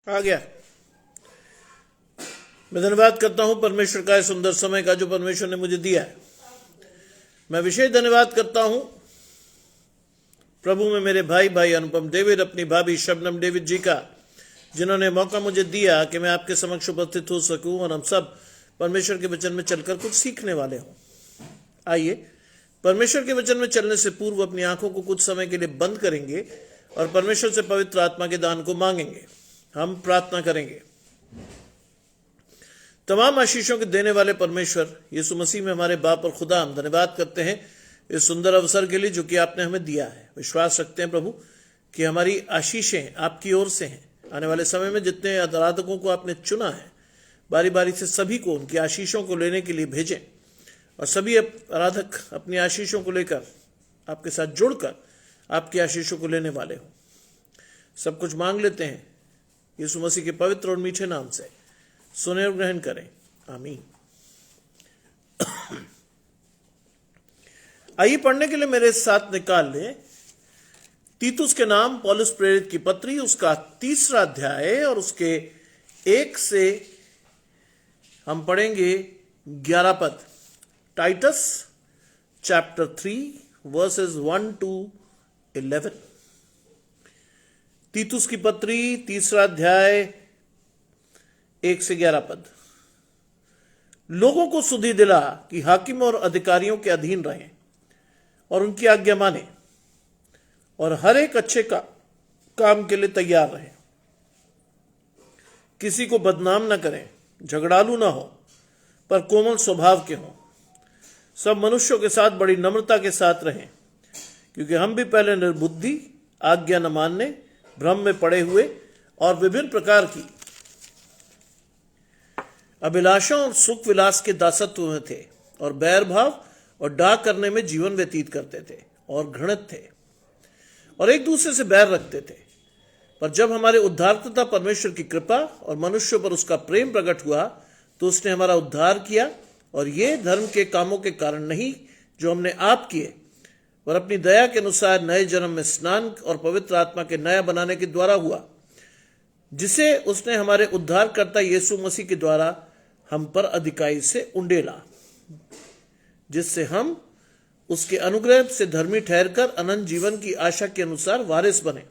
आ गया। मैं धन्यवाद करता हूं परमेश्वर का इस सुंदर समय का जो परमेश्वर ने मुझे दिया है। मैं विशेष धन्यवाद करता हूं प्रभु में मेरे भाई अनुपम डेविड, अपनी भाभी शबनम डेविड जी का, जिन्होंने मौका मुझे दिया कि मैं आपके समक्ष उपस्थित हो सकूं और हम सब परमेश्वर के वचन में चलकर कुछ सीखने वाले हों। आइए परमेश्वर के वचन में चलने से पूर्व अपनी आंखों को कुछ समय के लिए बंद करेंगे और परमेश्वर से पवित्र आत्मा के दान को मांगेंगे। हम प्रार्थना करेंगे। तमाम आशीषों के देने वाले परमेश्वर यीशु मसीह में हमारे बाप और खुदा, हम धन्यवाद करते हैं इस सुंदर अवसर के लिए जो कि आपने हमें दिया है। विश्वास रखते हैं प्रभु कि हमारी आशीषें आपकी ओर से हैं। आने वाले समय में जितने आराधकों को आपने चुना है, बारी बारी से सभी को उनकी आशीषों को लेने के लिए भेजें और सभी आराधक अपनी आशीषों को लेकर आपके साथ जुड़कर आपकी आशीषों को लेने वाले हों। सब कुछ मांग लेते हैं यीशु मसीह के पवित्र और मीठे नाम से, सुने और ग्रहण करें, आमीन। आइए पढ़ने के लिए मेरे साथ निकाल लें तीतुस के नाम पौलुस प्रेरित की पत्री, उसका 3 अध्याय और उसके 1 से हम पढ़ेंगे 11 पद। Titus chapter 3 verses 1 to 11। तीतुस की पत्री 3 अध्याय 1 से 11 पद। लोगों को सुधि दिला कि हाकिम और अधिकारियों के अधीन रहें और उनकी आज्ञा माने और हर एक अच्छे काम के लिए तैयार रहें। किसी को बदनाम न करें, झगड़ालू न हो, पर कोमल स्वभाव के हों। सब मनुष्यों के साथ बड़ी नम्रता के साथ रहें, क्योंकि हम भी पहले निर्बुद्धि, आज्ञा न मानने, भ्रम में पड़े हुए और विभिन्न प्रकार की अभिलाषों और सुख विलास के दासत्व में थे और बैर भाव और डाक करने में जीवन व्यतीत करते थे और घृणित थे और एक दूसरे से बैर रखते थे। पर जब हमारे उद्धारकर्ता परमेश्वर की कृपा और मनुष्यों पर उसका प्रेम प्रकट हुआ, तो उसने हमारा उद्धार किया, और ये धर्म के कामों के कारण नहीं जो हमने आप किए, पर अपनी दया के अनुसार नए जन्म में स्नान और पवित्र आत्मा के नया बनाने के द्वारा हुआ, जिसे उसने हमारे उद्धारकर्ता यीशु मसीह के द्वारा हम पर अधिकाई से उंडेला, जिससे हम उसके अनुग्रह से धर्मी ठहरकर अनंत जीवन की आशा के अनुसार वारिस बने।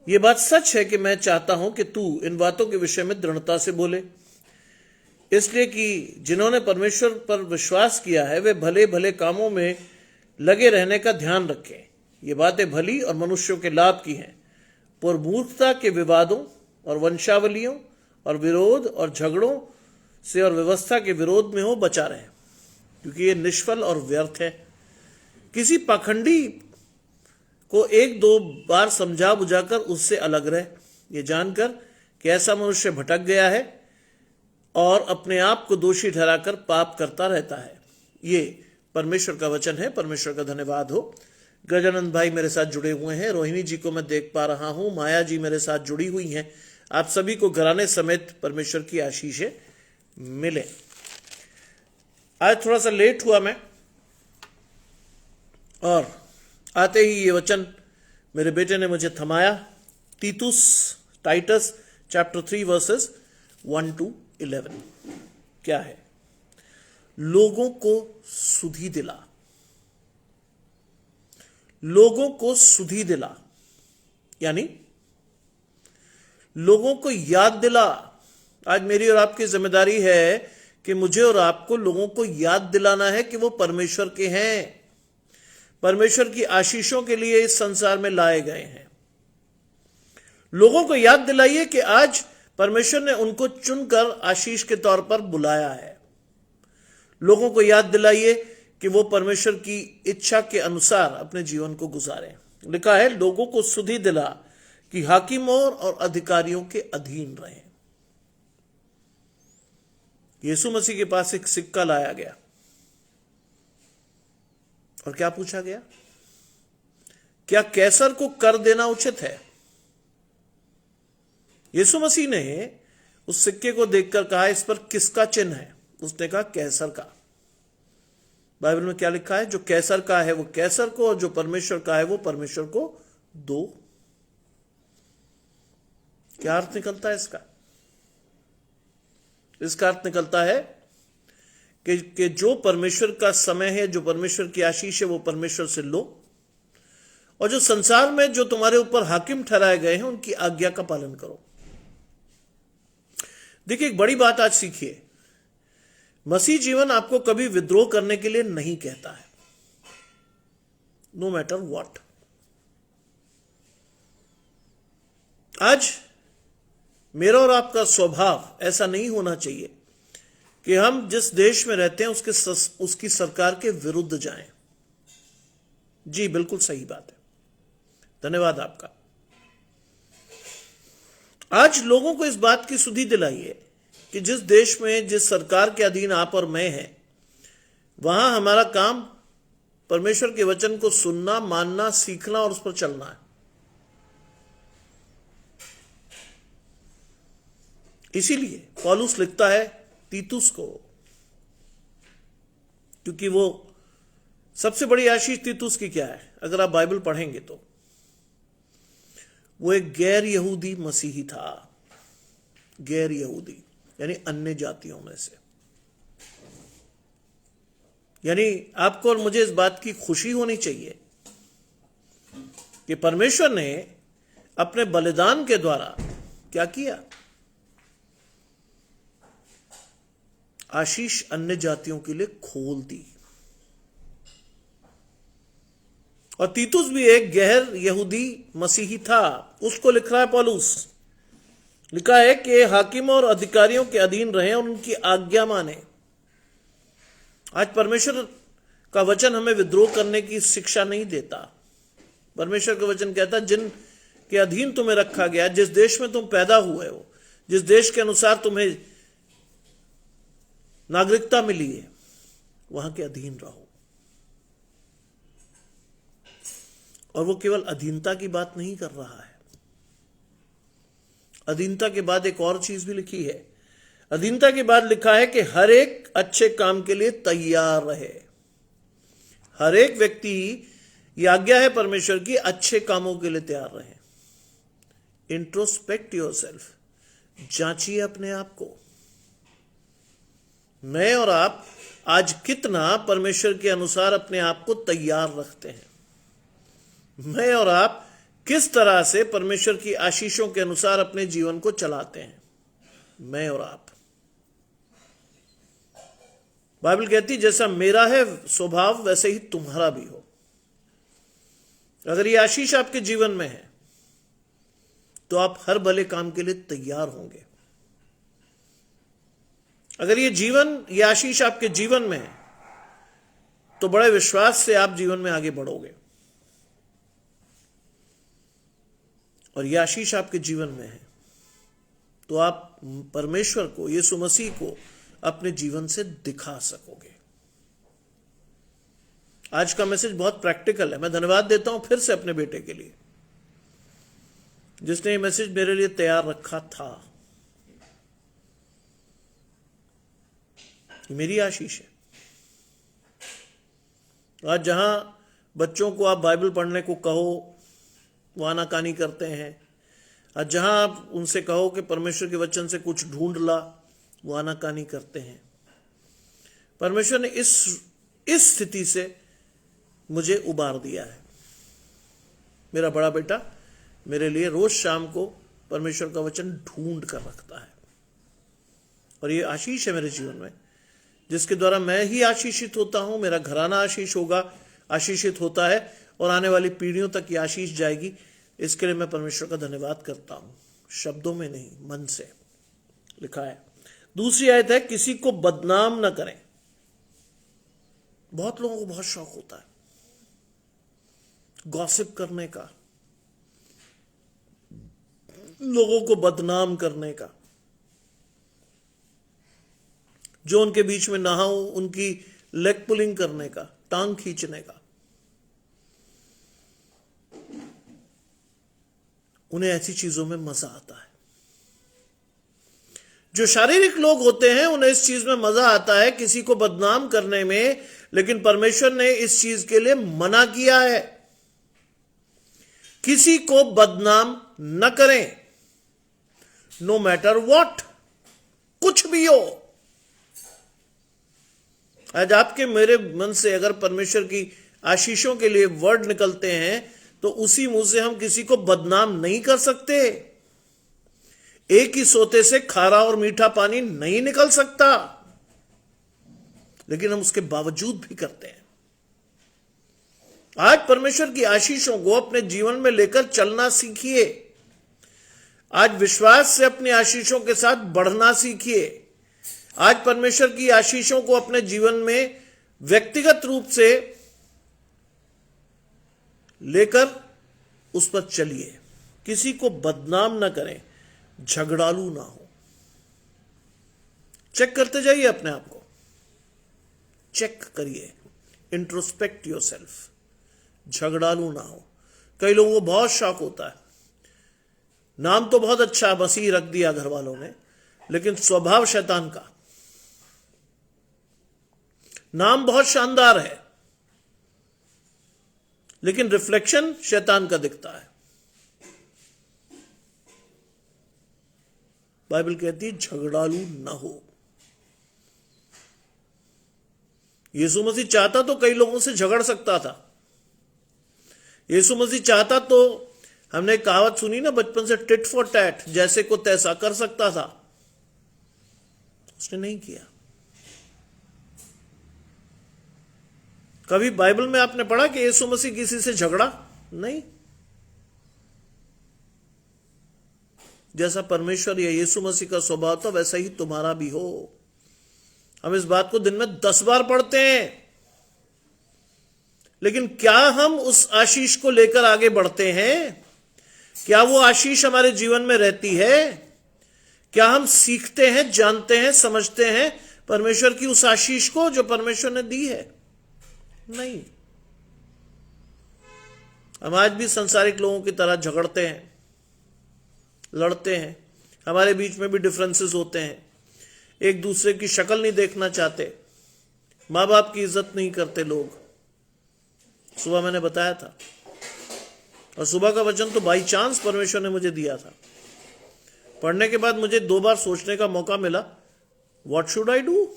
यह बात सच है कि मैं चाहता हूं कि तू इन बातों के विषय में दृढ़ता से बोले, इसलिए कि जिन्होंने परमेश्वर पर विश्वास किया है वे भले भले कामों में लगे रहने का ध्यान रखें। ये बातें भली और मनुष्यों के लाभ की हैं, पर मूर्खता के विवादों और वंशावलियों और विरोध और झगड़ों से और व्यवस्था के विरोध में हो बचा रहे, क्योंकि ये निष्फल और व्यर्थ है। किसी पाखंडी को 1-2 बार समझा बुझाकर उससे अलग रहे, ये जानकर कि ऐसा मनुष्य भटक गया है और अपने आप को दोषी ठहराकर पाप करता रहता है। ये परमेश्वर का वचन है। परमेश्वर का धन्यवाद हो। गजानंद भाई मेरे साथ जुड़े हुए हैं, रोहिणी जी को मैं देख पा रहा हूं, माया जी मेरे साथ जुड़ी हुई हैं। आप सभी को घराने समेत परमेश्वर की आशीषें मिले। आज थोड़ा सा लेट हुआ मैं, और आते ही ये वचन मेरे बेटे ने मुझे थमाया। टाइटस चैप्टर 3 वर्सेस 1 to 11 क्या है? लोगों को सुधि दिला, लोगों को सुधि दिला, यानी लोगों को याद दिला। आज मेरी और आपकी जिम्मेदारी है कि मुझे और आपको लोगों को याद दिलाना है कि वो परमेश्वर के हैं, परमेश्वर की आशीषों के लिए इस संसार में लाए गए हैं। लोगों को याद दिलाइए कि आज परमेश्वर ने उनको चुनकर आशीष के तौर पर बुलाया है। लोगों को याद दिलाइए कि वो परमेश्वर की इच्छा के अनुसार अपने जीवन को गुजारें। लिखा है, लोगों को सुधि दिला कि हाकिमों और अधिकारियों के अधीन रहें। यीशु मसीह के पास एक सिक्का लाया गया और क्या पूछा गया? क्या कैसर को कर देना उचित है? यीशु मसीह ने उस सिक्के को देखकर कहा, इस पर किसका चिन्ह है? उसने कहा, कैसर का। बाइबल में क्या लिखा है? जो कैसर का है वो कैसर को, और जो परमेश्वर का है वो परमेश्वर को दो। क्या अर्थ निकलता है इसका? इसका अर्थ निकलता है कि जो परमेश्वर का समय है, जो परमेश्वर की आशीष है, वो परमेश्वर से लो, और जो संसार में जो तुम्हारे ऊपर हाकिम ठहराए गए हैं उनकी आज्ञा का पालन करो। देखिए, एक बड़ी बात आज सीखिए, मसीह जीवन आपको कभी विद्रोह करने के लिए नहीं कहता है, नो मैटर व्हाट। आज मेरा और आपका स्वभाव ऐसा नहीं होना चाहिए कि हम जिस देश में रहते हैं उसकी सरकार के विरुद्ध जाएं। जी बिल्कुल सही बात है, धन्यवाद आपका। आज लोगों को इस बात की सुधि दिलाइए कि जिस देश में, जिस सरकार के अधीन आप और मैं हैं, वहां हमारा काम परमेश्वर के वचन को सुनना, मानना, सीखना और उस पर चलना है। इसीलिए पौलुस लिखता है तीतुस को, क्योंकि वो सबसे बड़ी आशीष तीतुस की क्या है? अगर आप बाइबल पढ़ेंगे तो वो एक गैर यहूदी मसीही था। गैर यहूदी यानी अन्य जातियों में से। यानी आपको और मुझे इस बात की खुशी होनी चाहिए कि परमेश्वर ने अपने बलिदान के द्वारा क्या किया? आशीष अन्य जातियों के लिए खोल दी। और तीतुस भी एक गैर यहूदी मसीही था, उसको लिख रहा है पौलुस। लिखा है कि हाकिम और अधिकारियों के अधीन रहें और उनकी आज्ञा माने। आज परमेश्वर का वचन हमें विद्रोह करने की शिक्षा नहीं देता। परमेश्वर का वचन कहता है जिन के अधीन तुम्हें रखा गया, जिस देश में तुम पैदा हुए हो, जिस देश के अनुसार तुम्हें नागरिकता मिली है, वहां के अधीन रहो। और वो केवल अधीनता की बात नहीं कर रहा है। अधीनता के बाद एक और चीज भी लिखी है। अधीनता के बाद लिखा है कि हर एक अच्छे काम के लिए तैयार रहे। हर एक व्यक्ति, ये आज्ञा है परमेश्वर की, अच्छे कामों के लिए तैयार रहे। इंट्रोस्पेक्ट योरसेल्फ, जांचिए अपने आप को। मैं और आप आज कितना परमेश्वर के अनुसार अपने आप को तैयार रखते हैं? मैं और आप किस तरह से परमेश्वर की आशीषों के अनुसार अपने जीवन को चलाते हैं? मैं और आप। बाइबल कहती जैसा मेरा है स्वभाव वैसे ही तुम्हारा भी हो। अगर ये आशीष आपके जीवन में है तो आप हर भले काम के लिए तैयार होंगे। अगर ये आशीष आपके जीवन में है तो बड़े विश्वास से आप जीवन में आगे बढ़ोगे। और यह आशीष आपके जीवन में है तो आप परमेश्वर को, यीशु मसीह को अपने जीवन से दिखा सकोगे। आज का मैसेज बहुत प्रैक्टिकल है। मैं धन्यवाद देता हूं फिर से अपने बेटे के लिए जिसने ये मैसेज मेरे लिए तैयार रखा था। मेरी आशीष है। आज जहां बच्चों को आप बाइबल पढ़ने को कहो वो आनाकानी करते हैं। आज जहां आप उनसे कहो कि परमेश्वर के वचन से कुछ ढूंढ ला, वो आनाकानी करते हैं। परमेश्वर ने इस स्थिति से मुझे उबार दिया है। मेरा बड़ा बेटा मेरे लिए रोज शाम को परमेश्वर का वचन ढूंढ कर रखता है। और ये आशीष है मेरे जीवन में, जिसके द्वारा मैं ही आशीषित होता हूं, मेरा घराना आशीषित होता है और आने वाली पीढ़ियों तक ये आशीष जाएगी। इसके लिए मैं परमेश्वर का धन्यवाद करता हूं, शब्दों में नहीं, मन से। लिखा है दूसरी आयत है, किसी को बदनाम न करें। बहुत लोगों को बहुत शौक होता है गॉसिप करने का, लोगों को बदनाम करने का। जो उनके बीच में ना हो उनकी लेग पुलिंग करने का, टांग खींचने का। उन्हें ऐसी चीजों में मजा आता है। जो शारीरिक लोग होते हैं उन्हें इस चीज में मजा आता है, किसी को बदनाम करने में। लेकिन परमेश्वर ने इस चीज के लिए मना किया है। किसी को बदनाम न करें। नो मैटर व्हाट, कुछ भी हो। आज आपके मेरे मन से अगर परमेश्वर की आशीषों के लिए वर्ड निकलते हैं तो उसी मुंह से हम किसी को बदनाम नहीं कर सकते। एक ही सोते से खारा और मीठा पानी नहीं निकल सकता, लेकिन हम उसके बावजूद भी करते हैं। आज परमेश्वर की आशीषों को अपने जीवन में लेकर चलना सीखिए। आज विश्वास से अपनी आशीषों के साथ बढ़ना सीखिए। आज परमेश्वर की आशीषों को अपने जीवन में व्यक्तिगत रूप से लेकर उस पर चलिए। किसी को बदनाम ना करें, झगड़ालू ना हो। चेक करते जाइए अपने आप को, चेक करिए, इंट्रोस्पेक्ट योरसेल्फ। झगड़ालू ना हो। कई लोगों को बहुत शौक होता है, नाम तो बहुत अच्छा मसीह रख दिया घर वालों ने, लेकिन स्वभाव शैतान का। नाम बहुत शानदार है, लेकिन रिफ्लेक्शन शैतान का दिखता है। बाइबल कहती है झगड़ालू ना हो। यीशु मसीह चाहता तो कई लोगों से झगड़ सकता था। यीशु मसीह चाहता तो, हमने कहावत सुनी ना बचपन से, टिट फॉर टैट, जैसे को तैसा कर सकता था। उसने नहीं किया। कभी बाइबल में आपने पढ़ा कि यीशु मसीह किसी से झगड़ा? नहीं। जैसा परमेश्वर या यीशु मसीह का स्वभाव था वैसा ही तुम्हारा भी हो। हम इस बात को दिन में 10 बार पढ़ते हैं, लेकिन क्या हम उस आशीष को लेकर आगे बढ़ते हैं? क्या वो आशीष हमारे जीवन में रहती है? क्या हम सीखते हैं, जानते हैं, समझते हैं परमेश्वर की उस आशीष को जो परमेश्वर ने दी है? नहीं। हम आज भी संसारिक लोगों की तरह झगड़ते हैं, लड़ते हैं। हमारे बीच में भी डिफरेंसेस होते हैं। एक दूसरे की शक्ल नहीं देखना चाहते। माँ बाप की इज्जत नहीं करते लोग। सुबह मैंने बताया था, और सुबह का वचन तो बाई चांस परमेश्वर ने मुझे दिया था। पढ़ने के बाद मुझे 2 बार सोचने का मौका मिला, व्हाट शुड आई डू?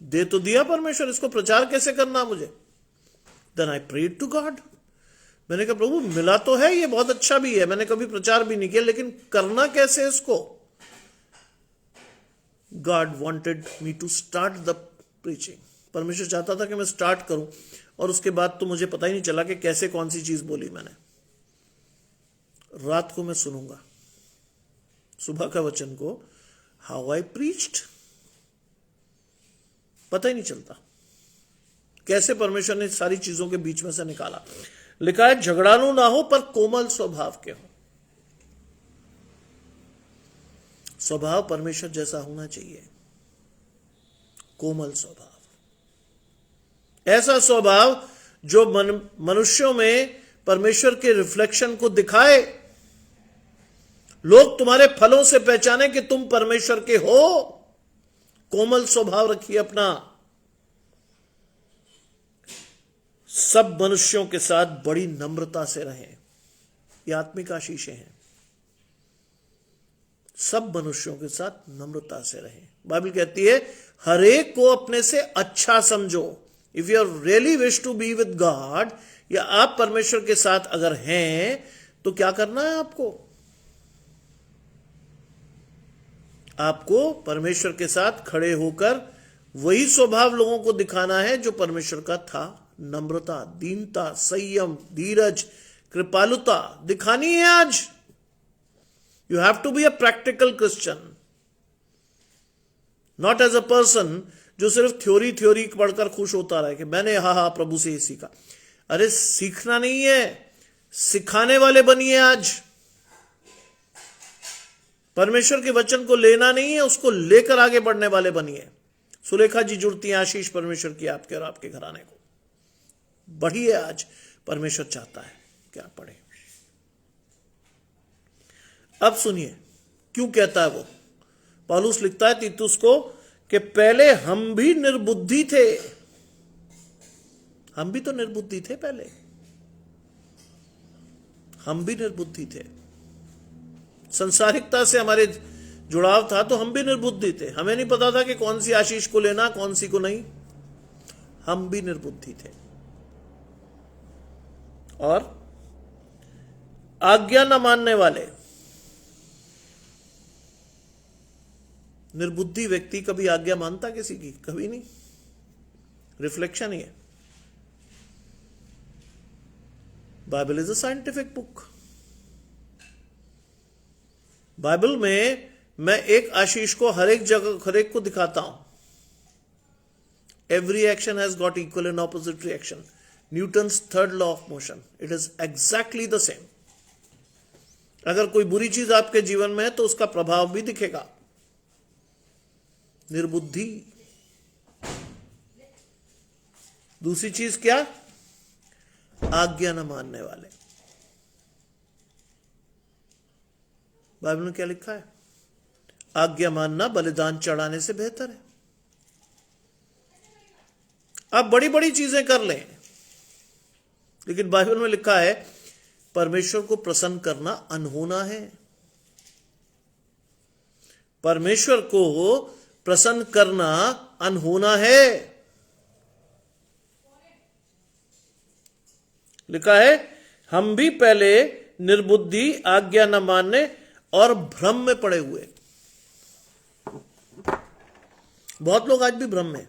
दे तो दिया परमेश्वर, इसको प्रचार कैसे करना मुझे? Then I prayed to God. मैंने कहा प्रभु मिला तो है, ये बहुत अच्छा भी है, मैंने कभी प्रचार भी नहीं किया, लेकिन करना कैसे इसको? God wanted me to start the preaching. परमेश्वर चाहता था कि मैं स्टार्ट करूं, और उसके बाद तो मुझे पता ही नहीं चला कि कैसे कौन सी चीज बोली मैंने। रात को मैं सुनूंगा सुबह का वचन को, हाउ आई प्रीच्ड, पता ही नहीं चलता कैसे परमेश्वर ने सारी चीजों के बीच में से निकाला। लिखा है झगड़ालू ना हो पर कोमल स्वभाव के हो। स्वभाव परमेश्वर जैसा होना चाहिए, कोमल स्वभाव। ऐसा स्वभाव जो मनुष्यों में परमेश्वर के रिफ्लेक्शन को दिखाए। लोग तुम्हारे फलों से पहचाने कि तुम परमेश्वर के हो। कोमल स्वभाव रखिए अपना। सब मनुष्यों के साथ बड़ी नम्रता से रहें। ये आत्मिक आशीषें हैं। सब मनुष्यों के साथ नम्रता से रहें। बाइबल कहती है हर एक को अपने से अच्छा समझो। If you really wish to be with God, या आप परमेश्वर के साथ अगर हैं, तो क्या करना है आपको? आपको परमेश्वर के साथ खड़े होकर वही स्वभाव लोगों को दिखाना है जो परमेश्वर का था। नम्रता, दीनता, संयम, धीरज, कृपालुता दिखानी है आज। You have to be a practical Christian, not as a person जो सिर्फ थ्योरी पढ़कर खुश होता रहे कि मैंने हा प्रभु से ही सीखा। अरे सीखना नहीं है, सिखाने वाले बनिए आज। परमेश्वर के वचन को लेना नहीं है, उसको लेकर आगे बढ़ने वाले बनिए। सुलेखा जी जुड़ती हैं आशीष परमेश्वर की आपके और आपके घराने को। बढ़िए आज, परमेश्वर चाहता है क्या पढ़े। अब सुनिए क्यों कहता है वो। पौलुस लिखता है तीतुस को कि पहले हम भी निर्बुद्धि थे। हम भी तो निर्बुद्धि थे पहले। हम भी निर्बुद्धि थे। संसारिकता से हमारे जुड़ाव था, तो हम भी निर्बुद्धि थे। हमें नहीं पता था कि कौन सी आशीष को लेना, कौन सी को नहीं। हम भी निर्बुद्धि थे। और आज्ञा न मानने वाले, निर्बुद्धि व्यक्ति कभी आज्ञा मानता किसी की? कभी नहीं। रिफ्लेक्शन ही है। Bible is a scientific book. Bible में मैं एक आशीष को हर एक जगह, हर एक को दिखाता हूं। Every action has got equal and opposite reaction. Newton's third law of motion, it is exactly the same. अगर कोई बुरी चीज आपके जीवन में है तो उसका प्रभाव भी दिखेगा। निर्बुद्धि। दूसरी चीज क्या? आज्ञा न मानने वाले। बाइबल में क्या लिखा है? आज्ञा मानना बलिदान चढ़ाने से बेहतर है। आप बड़ी बड़ी चीजें कर लें, लेकिन बाइबल में लिखा है परमेश्वर को प्रसन्न करना अनहोना है। परमेश्वर को प्रसन्न करना अनहोना है। लिखा है हम भी पहले निर्बुद्धि, आज्ञा न मानने और भ्रम में पड़े हुए। बहुत लोग आज भी भ्रम में।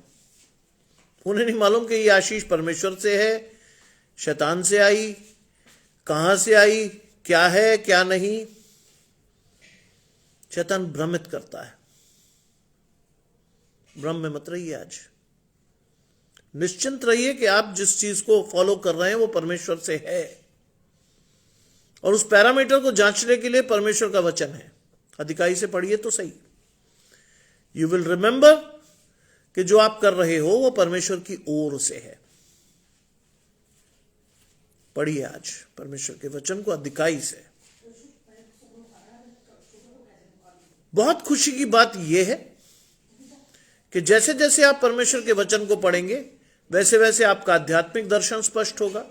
उन्हें नहीं मालूम कि यह आशीष परमेश्वर से है, शैतान से आई, कहां से आई, क्या है क्या नहीं। शैतान भ्रमित करता है। भ्रम में मत रहिए। आज निश्चिंत रहिए कि आप जिस चीज को फॉलो कर रहे हैं वो परमेश्वर से है, और उस पैरामीटर को जांचने के लिए परमेश्वर का वचन है। अधिकाई से पढ़िए तो सही। यू विल रिमेंबर कि जो आप कर रहे हो वो परमेश्वर की ओर से है। पढ़िए आज परमेश्वर के वचन को अधिकाई से। बहुत खुशी की बात यह है कि जैसे जैसे आप परमेश्वर के वचन को पढ़ेंगे वैसे वैसे आपका आध्यात्मिक दर्शन स्पष्ट होगा।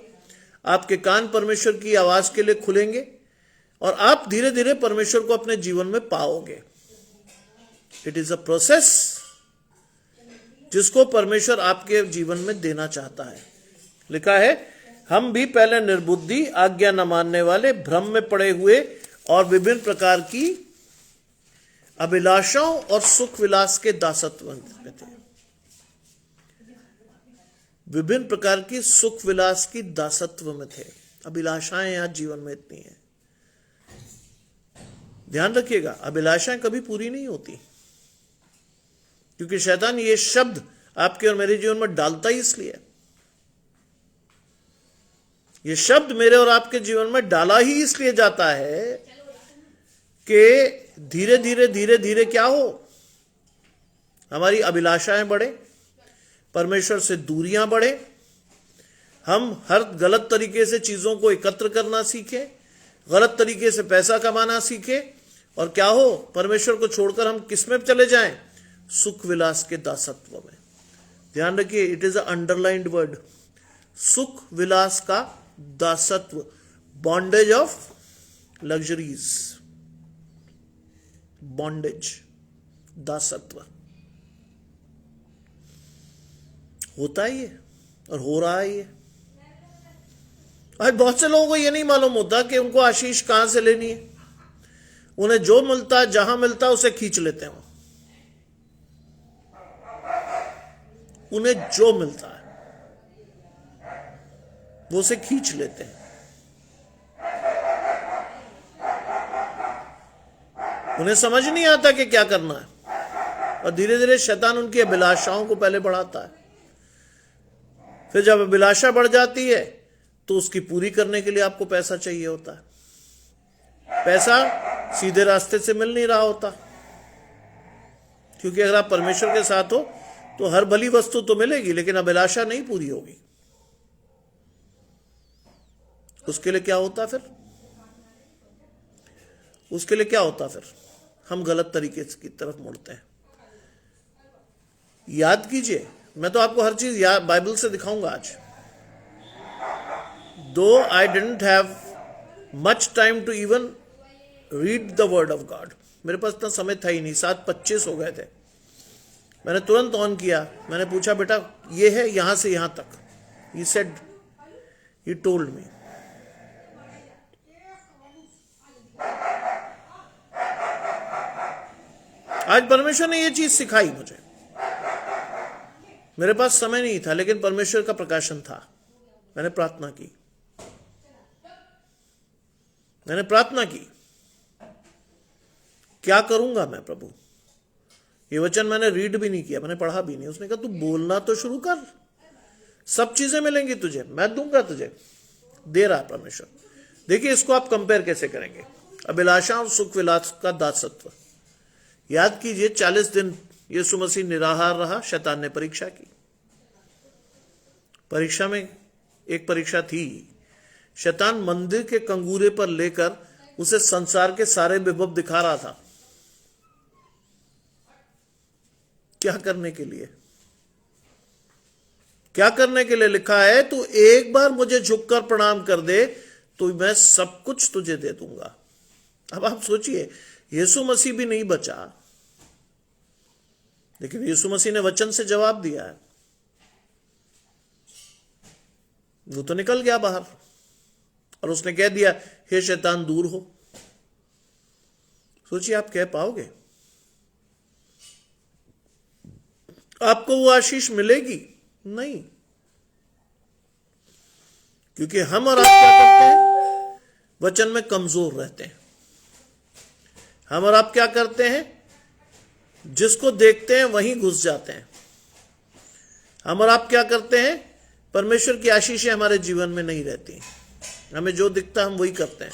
आपके कान परमेश्वर की आवाज के लिए खुलेंगे और आप धीरे धीरे परमेश्वर को अपने जीवन में पाओगे। इट इज अ प्रोसेस जिसको परमेश्वर आपके जीवन में देना चाहता है। लिखा है हम भी पहले निर्बुद्धि, आज्ञा न मानने वाले, भ्रम में पड़े हुए और विभिन्न प्रकार की अभिलाषाओं और सुख विलास के दासत्व में थे। विभिन्न प्रकार की सुख विलास की दासत्व में थे। अभिलाषाएं आज जीवन में इतनी हैं। ध्यान रखिएगा, अभिलाषाएं कभी पूरी नहीं होती, क्योंकि शैतान ये शब्द आपके और मेरे जीवन में डालता ही इसलिए। ये शब्द मेरे और आपके जीवन में डाला ही इसलिए जाता है कि धीरे धीरे धीरे धीरे क्या हो, हमारी अभिलाषाएं बढ़े, परमेश्वर से दूरियां बढ़े, हम हर गलत तरीके से चीजों को एकत्र करना सीखें, गलत तरीके से पैसा कमाना सीखें, और क्या हो, परमेश्वर को छोड़कर हम किस में चले जाएं? सुख विलास के दासत्व में। ध्यान रखिए, it is a underlined word, सुख विलास का दासत्व, बॉन्डेज ऑफ लग्जरीज, बॉन्डेज, दासत्व होता ही है और हो रहा है ये। आज बहुत से लोगों को ये नहीं मालूम होता कि उनको आशीष कहां से लेनी है। उन्हें जो मिलता है, जहां मिलता है, उसे खींच लेते हैं। उन्हें जो मिलता है वो उसे खींच लेते हैं। उन्हें समझ नहीं आता कि क्या करना है, और धीरे धीरे शैतान उनकी अभिलाषाओं को पहले बढ़ाता है। फिर जब अभिलाषा बढ़ जाती है तो उसकी पूरी करने के लिए आपको पैसा चाहिए होता है। पैसा सीधे रास्ते से मिल नहीं रहा होता, क्योंकि अगर आप परमेश्वर के साथ हो तो हर भली वस्तु तो मिलेगी, लेकिन अभिलाषा नहीं पूरी होगी। उसके लिए क्या होता फिर? उसके लिए क्या होता फिर? हम गलत तरीके की तरफ मुड़ते हैं। याद कीजिए, मैं तो आपको हर चीज बाइबल से दिखाऊंगा आज। Though I didn't have much time to even read the word of God. मेरे पास इतना समय था ही नहीं, 7:25 हो गए थे। मैंने तुरंत ऑन किया, मैंने पूछा बेटा ये है यहां से यहां तक। He said, he told me. आज परमेश्वर ने ये चीज सिखाई मुझे। मेरे पास समय नहीं था, लेकिन परमेश्वर का प्रकाशन था। मैंने प्रार्थना की, मैंने प्रार्थना की, क्या करूंगा मैं प्रभु। ये वचन मैंने रीड भी नहीं किया, मैंने पढ़ा भी नहीं। उसने कहा तू बोलना तो शुरू कर, सब चीजें मिलेंगी तुझे, मैं दूंगा तुझे। दे रहा परमेश्वर। देखिए इसको आप कंपेयर कैसे करेंगे, अभिलाषा और सुख विलास का दासत्व। याद कीजिए 40 दिन यीशु मसीह निराहार रहा, शैतान ने परीक्षा की। परीक्षा में एक परीक्षा थी, शैतान मंदिर के कंगूरे पर लेकर उसे संसार के सारे विभव दिखा रहा था। क्या करने के लिए? क्या करने के लिए लिखा है, तू एक बार मुझे झुककर प्रणाम कर दे तो मैं सब कुछ तुझे दे दूंगा। अब आप सोचिए, यीशु मसीह भी नहीं बचा, लेकिन यीशु मसीह ने वचन से जवाब दिया है। वो तो निकल गया बाहर और उसने कह दिया हे शैतान दूर हो। सोचिए आप कह पाओगे? आपको वो आशीष मिलेगी? नहीं, क्योंकि हम और आप क्या करते हैं, वचन में कमजोर रहते हैं। हम और आप क्या करते हैं, जिसको देखते हैं वहीं घुस जाते हैं। हम और आप क्या करते हैं, परमेश्वर की आशीषें हमारे जीवन में नहीं रहती। हमें जो दिखता है हम वही करते हैं।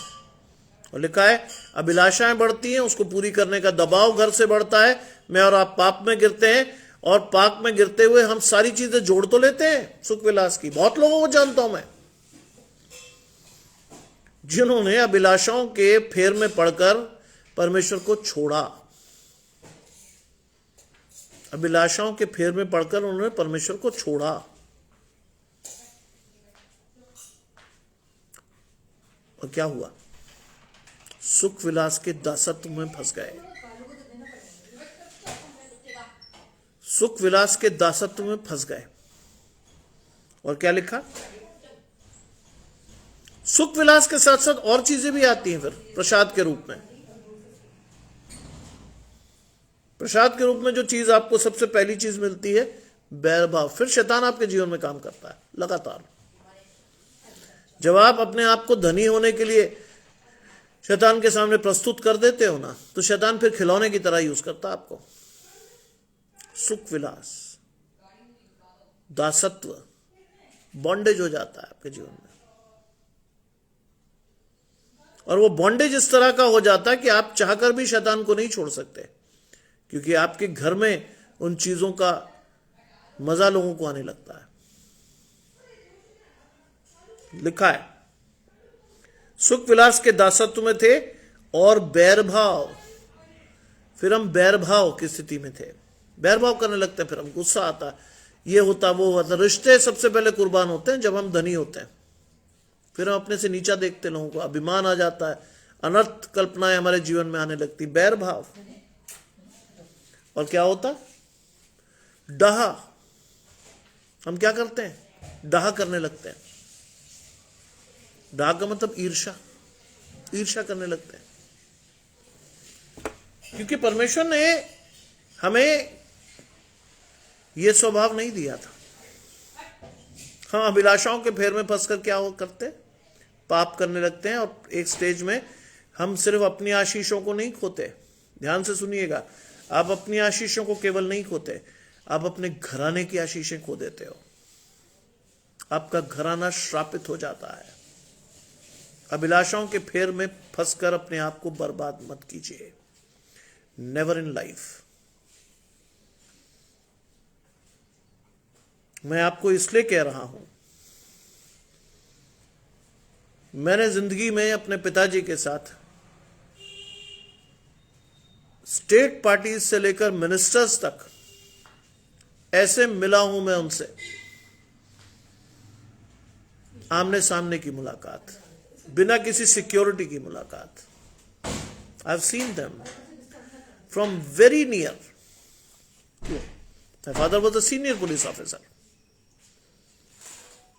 और लिखा है अभिलाषाएं बढ़ती हैं, उसको पूरी करने का दबाव घर से बढ़ता है। मैं और आप पाप में गिरते हैं, और पाप में गिरते हुए हम सारी चीजें जोड़ तो लेते हैं सुख विलास की। बहुत लोगों को जानता हूं मैं, जिन्होंने अभिलाषाओं के फेर में पड़कर परमेश्वर को छोड़ा। अभिलाषाओं के फेर में पड़कर उन्होंने परमेश्वर को छोड़ा। और क्या हुआ? सुख विलास के दासत्व में फंस गए। सुख विलास के दासत्व में फंस गए। और क्या लिखा? सुख विलास के साथ साथ और चीजें भी आती हैं फिर प्रसाद के रूप में। प्रसाद के रूप में जो चीज आपको सबसे पहली चीज मिलती है, बैर भाव। फिर शैतान आपके जीवन में काम करता है लगातार। जब आप अपने आप को धनी होने के लिए शैतान के सामने प्रस्तुत कर देते हो ना, तो शैतान फिर खिलौने की तरह यूज करता है आपको। सुख विलास, दासत्व, बॉन्डेज हो जाता है आपके जीवन में। और वो बॉन्डेज इस तरह का हो जाता है कि आप चाहकर भी शैतान को नहीं छोड़ सकते, क्योंकि आपके घर में उन चीजों का मजा लोगों को आने लगता है। लिखा है सुख विलास के दासत्व में थे और बैरभाव। फिर हम बैरभाव की स्थिति में थे, बैरभाव करने लगते हैं। फिर हम गुस्सा आता है, ये होता वो होता। रिश्ते सबसे पहले कुर्बान होते हैं जब हम धनी होते हैं। फिर हम अपने से नीचा देखते लोगों को, अभिमान आ जाता है, अनर्थ कल्पनाएं हमारे जीवन में आने लगती, बैरभाव। और क्या होता? डाहा। हम क्या करते हैं? डाहा करने लगते हैं। डाहा का मतलब ईर्ष्या, ईर्ष्या करने लगते हैं। क्योंकि परमेश्वर ने हमें यह स्वभाव नहीं दिया था। हम अभिलाषाओं के फेर में फंसकर क्या करते? पाप करने लगते हैं। और एक स्टेज में हम सिर्फ अपनी आशीषों को नहीं खोते। ध्यान से सुनिएगा, आप अपनी आशीषों को केवल नहीं खोते, आप अपने घराने की आशीषें खो देते हो। आपका घराना श्रापित हो जाता है। अभिलाषाओं के फेर में फंसकर अपने आप को बर्बाद मत कीजिए। Never in life. मैं आपको इसलिए कह रहा हूं, मैंने जिंदगी में अपने पिताजी के साथ स्टेट पार्टीज से लेकर मिनिस्टर्स तक ऐसे मिला हूं मैं उनसे, आमने सामने की मुलाकात, बिना किसी सिक्योरिटी की मुलाकात। I've seen them from very near. My father was a senior police officer.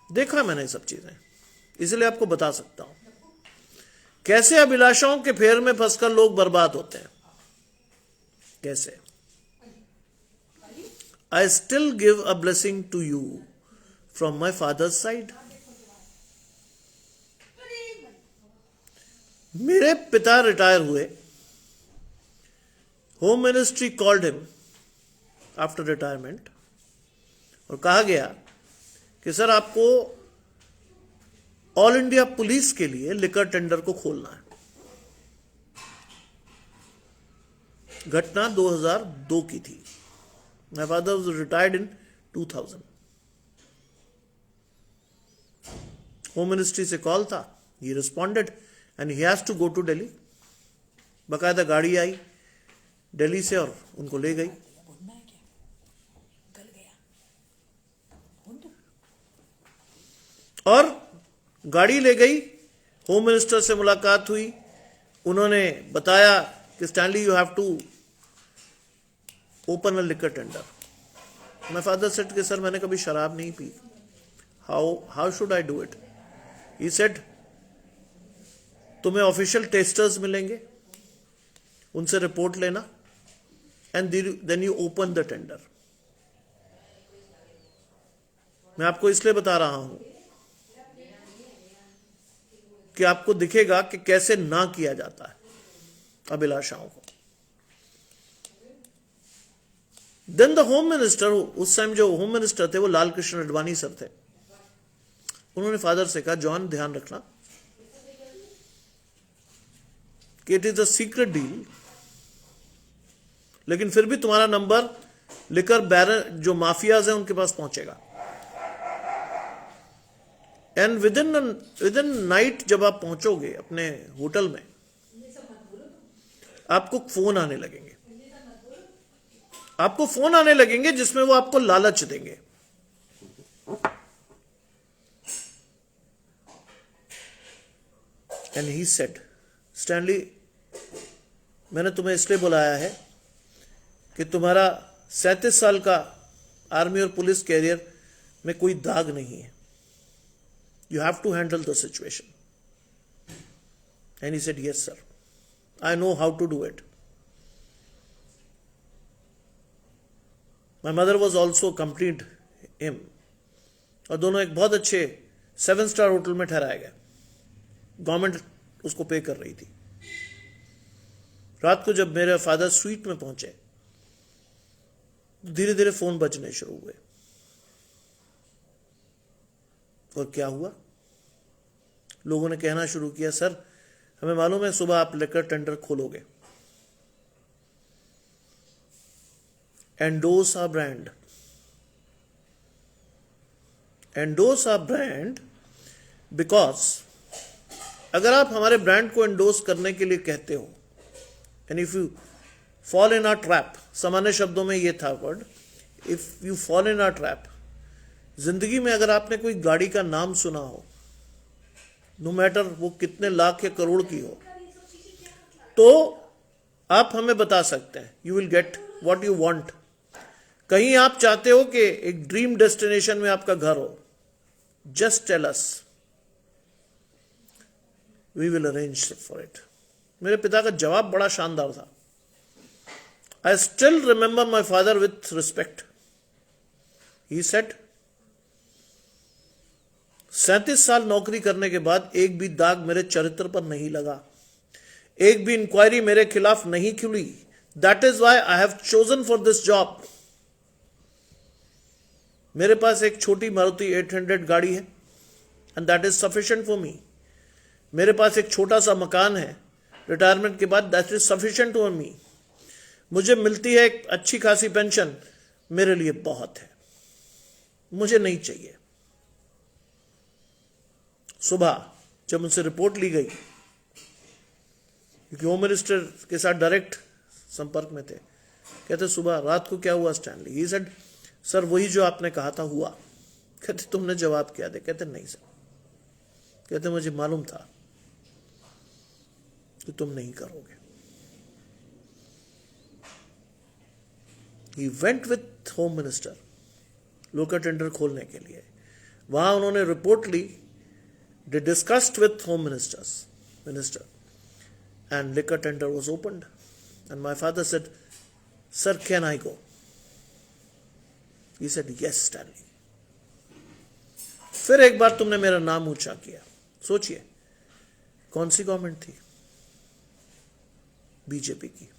देखा मैंने ये सब चीजें, इसलिए आपको बता सकता हूं कैसे अभिलाषाओं के फेर में फंसकर लोग बर्बाद होते हैं। कैसे? I still give a blessing to you from my father's side. मेरे पिता रिटायर हुए, home ministry called him after retirement और कहा गया कि सर आपको ऑल इंडिया पुलिस के लिए लिकर टेंडर को खोलना है। घटना 2002 की थी। My father was retired in 2000। Home ministry से कॉल था, he responded and he has to go to Delhi. बकायदा गाड़ी आई दिल्ली से और उनको ले गई। और गाड़ी ले गई, होम मिनिस्टर से मुलाकात हुई, उन्होंने बताया कि Stanley you have to open a liquor tender. My father said कि सर मैंने कभी शराब नहीं पी, how should I do it? He said तुम्हें ऑफिशियल टेस्टर्स मिलेंगे, उनसे रिपोर्ट लेना and then you open the tender. मैं आपको इसलिए बता रहा हूं कि आपको दिखेगा कि कैसे ना किया जाता है अभिलाषाओं को। देन द होम मिनिस्टर, उस टाइम जो होम मिनिस्टर थे वो लाल कृष्ण अडवाणी सर थे। उन्होंने फादर से कहा जॉन ध्यान रखना कि it is a secret deal, लेकिन फिर भी तुम्हारा नंबर लिकर बैरन जो माफियाज हैं उनके पास पहुंचेगा। एंड विद इन नाइट जब आप पहुंचोगे अपने होटल में, आपको फोन आने लगेंगे, आपको फोन आने लगेंगे जिसमें वो आपको लालच देंगे। एंड ही सेड स्टैनली मैंने तुम्हें इसलिए बुलाया है कि तुम्हारा 37 साल का आर्मी और पुलिस कैरियर में कोई दाग नहीं है। You have to handle the situation. And he said, yes, sir. I know how to do it. My mother was also accompanied him. और दोनों एक बहुत अच्छे 7-star होटल में ठहराए गए। गवर्नमेंट उसको पे कर रही थी। रात को जब मेरे फादर स्वीट में पहुंचे, धीरे धीरे फोन बजने शुरू हुए। और क्या हुआ? लोगों ने कहना शुरू किया, सर हमें मालूम है सुबह आप लिकर टेंडर खोलोगे, endorse our brand, endorse our brand, because अगर आप हमारे ब्रांड को एंडोर्स करने के लिए कहते हो, and if you fall in our trap, सामान्य शब्दों में ये था word, if you fall in our trap, जिंदगी में अगर आपने कोई गाड़ी का नाम सुना हो, नो मैटर वो कितने लाख या करोड़ की हो, तो आप हमें बता सकते हैं, you will get what you want. कहीं आप चाहते हो कि एक ड्रीम डेस्टिनेशन में आपका घर हो, just tell us, we will arrange for it. मेरे पिता का जवाब बड़ा शानदार था। I still remember my father with respect. He said 37 साल नौकरी करने के बाद एक भी दाग मेरे चरित्र पर नहीं लगा, एक भी इंक्वायरी मेरे खिलाफ नहीं खुली। That is why I have chosen for this job. मेरे पास एक छोटी मारुति 800 गाड़ी है and that is sufficient for me. मेरे पास एक छोटा सा मकान है रिटायरमेंट के बाद, दैट इज सफिशिएंट फॉर मी। मुझे मिलती है एक अच्छी खासी पेंशन, मेरे लिए बहुत है, मुझे नहीं चाहिए। सुबह जब उनसे रिपोर्ट ली गई, क्योंकि होम मिनिस्टर के साथ डायरेक्ट संपर्क में थे, कहते सुबह रात को क्या हुआ स्टैनली? ही सेड सर वही जो आपने कहा था हुआ। कहते तुमने जवाब क्या दे? कहते नहीं सर। कहते मुझे मालूम था कि तुम नहीं करोगे। He went with home minister local tender खोलने के लिए। वहां उन्होंने रिपोर्ट ली, they discussed with home minister and liquor tender was opened and my father said, sir, can I go? He said, yes Stanley। फिर एक बार तुमने मेरा नाम ऊंचा किया। सोचिए कौन सी गवर्नमेंट थी? बीजेपी की।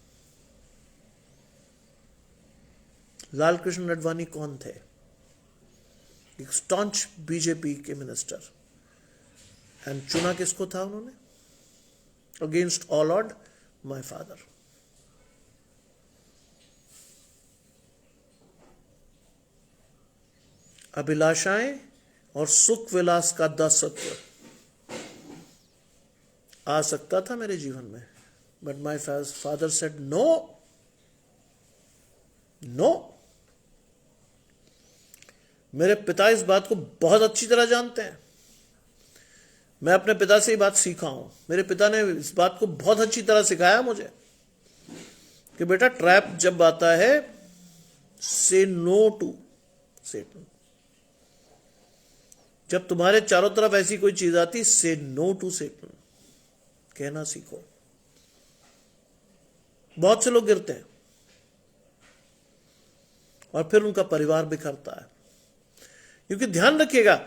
लाल कृष्ण अडवाणी कौन थे? एक स्टॉन्च बीजेपी के मिनिस्टर। एंड चुना किसको था उन्होंने? Against all odds, my father। अभिलाषाएं और सुख विलास का दासत्व आ सकता था मेरे जीवन में, but my father said no, no. मेरे पिता इस बात को बहुत अच्छी तरह जानते हैं। मैं अपने पिता से ये बात सीखा हूं। मेरे पिता ने इस बात को बहुत अच्छी तरह सिखाया मुझे कि बेटा ट्रैप जब आता है, से नो टू सेटन। जब तुम्हारे चारों तरफ ऐसी कोई चीज आती, से नो टू सेटन, कहना सीखो। बहुत से लोग गिरते हैं और फिर उनका परिवार बिखरता है, क्योंकि ध्यान रखिएगा,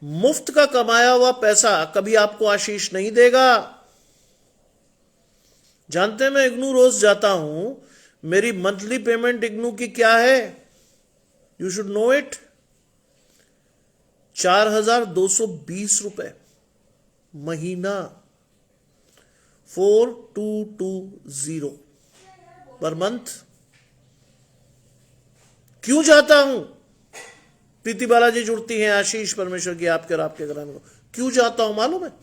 मुफ्त का कमाया हुआ पैसा कभी आपको आशीष नहीं देगा। जानते हैं, मैं इग्नू रोज जाता हूं, मेरी मंथली पेमेंट इग्नू की क्या है? यू शुड नो इट, 4,220 रुपए महीना, 4220 पर मंथ। क्यों जाता हूं? प्रीति बालाजी जुड़ती हैं, आशीष परमेश्वर की आपके और आपके घराने को। क्यों जाता हूं मालूम है? I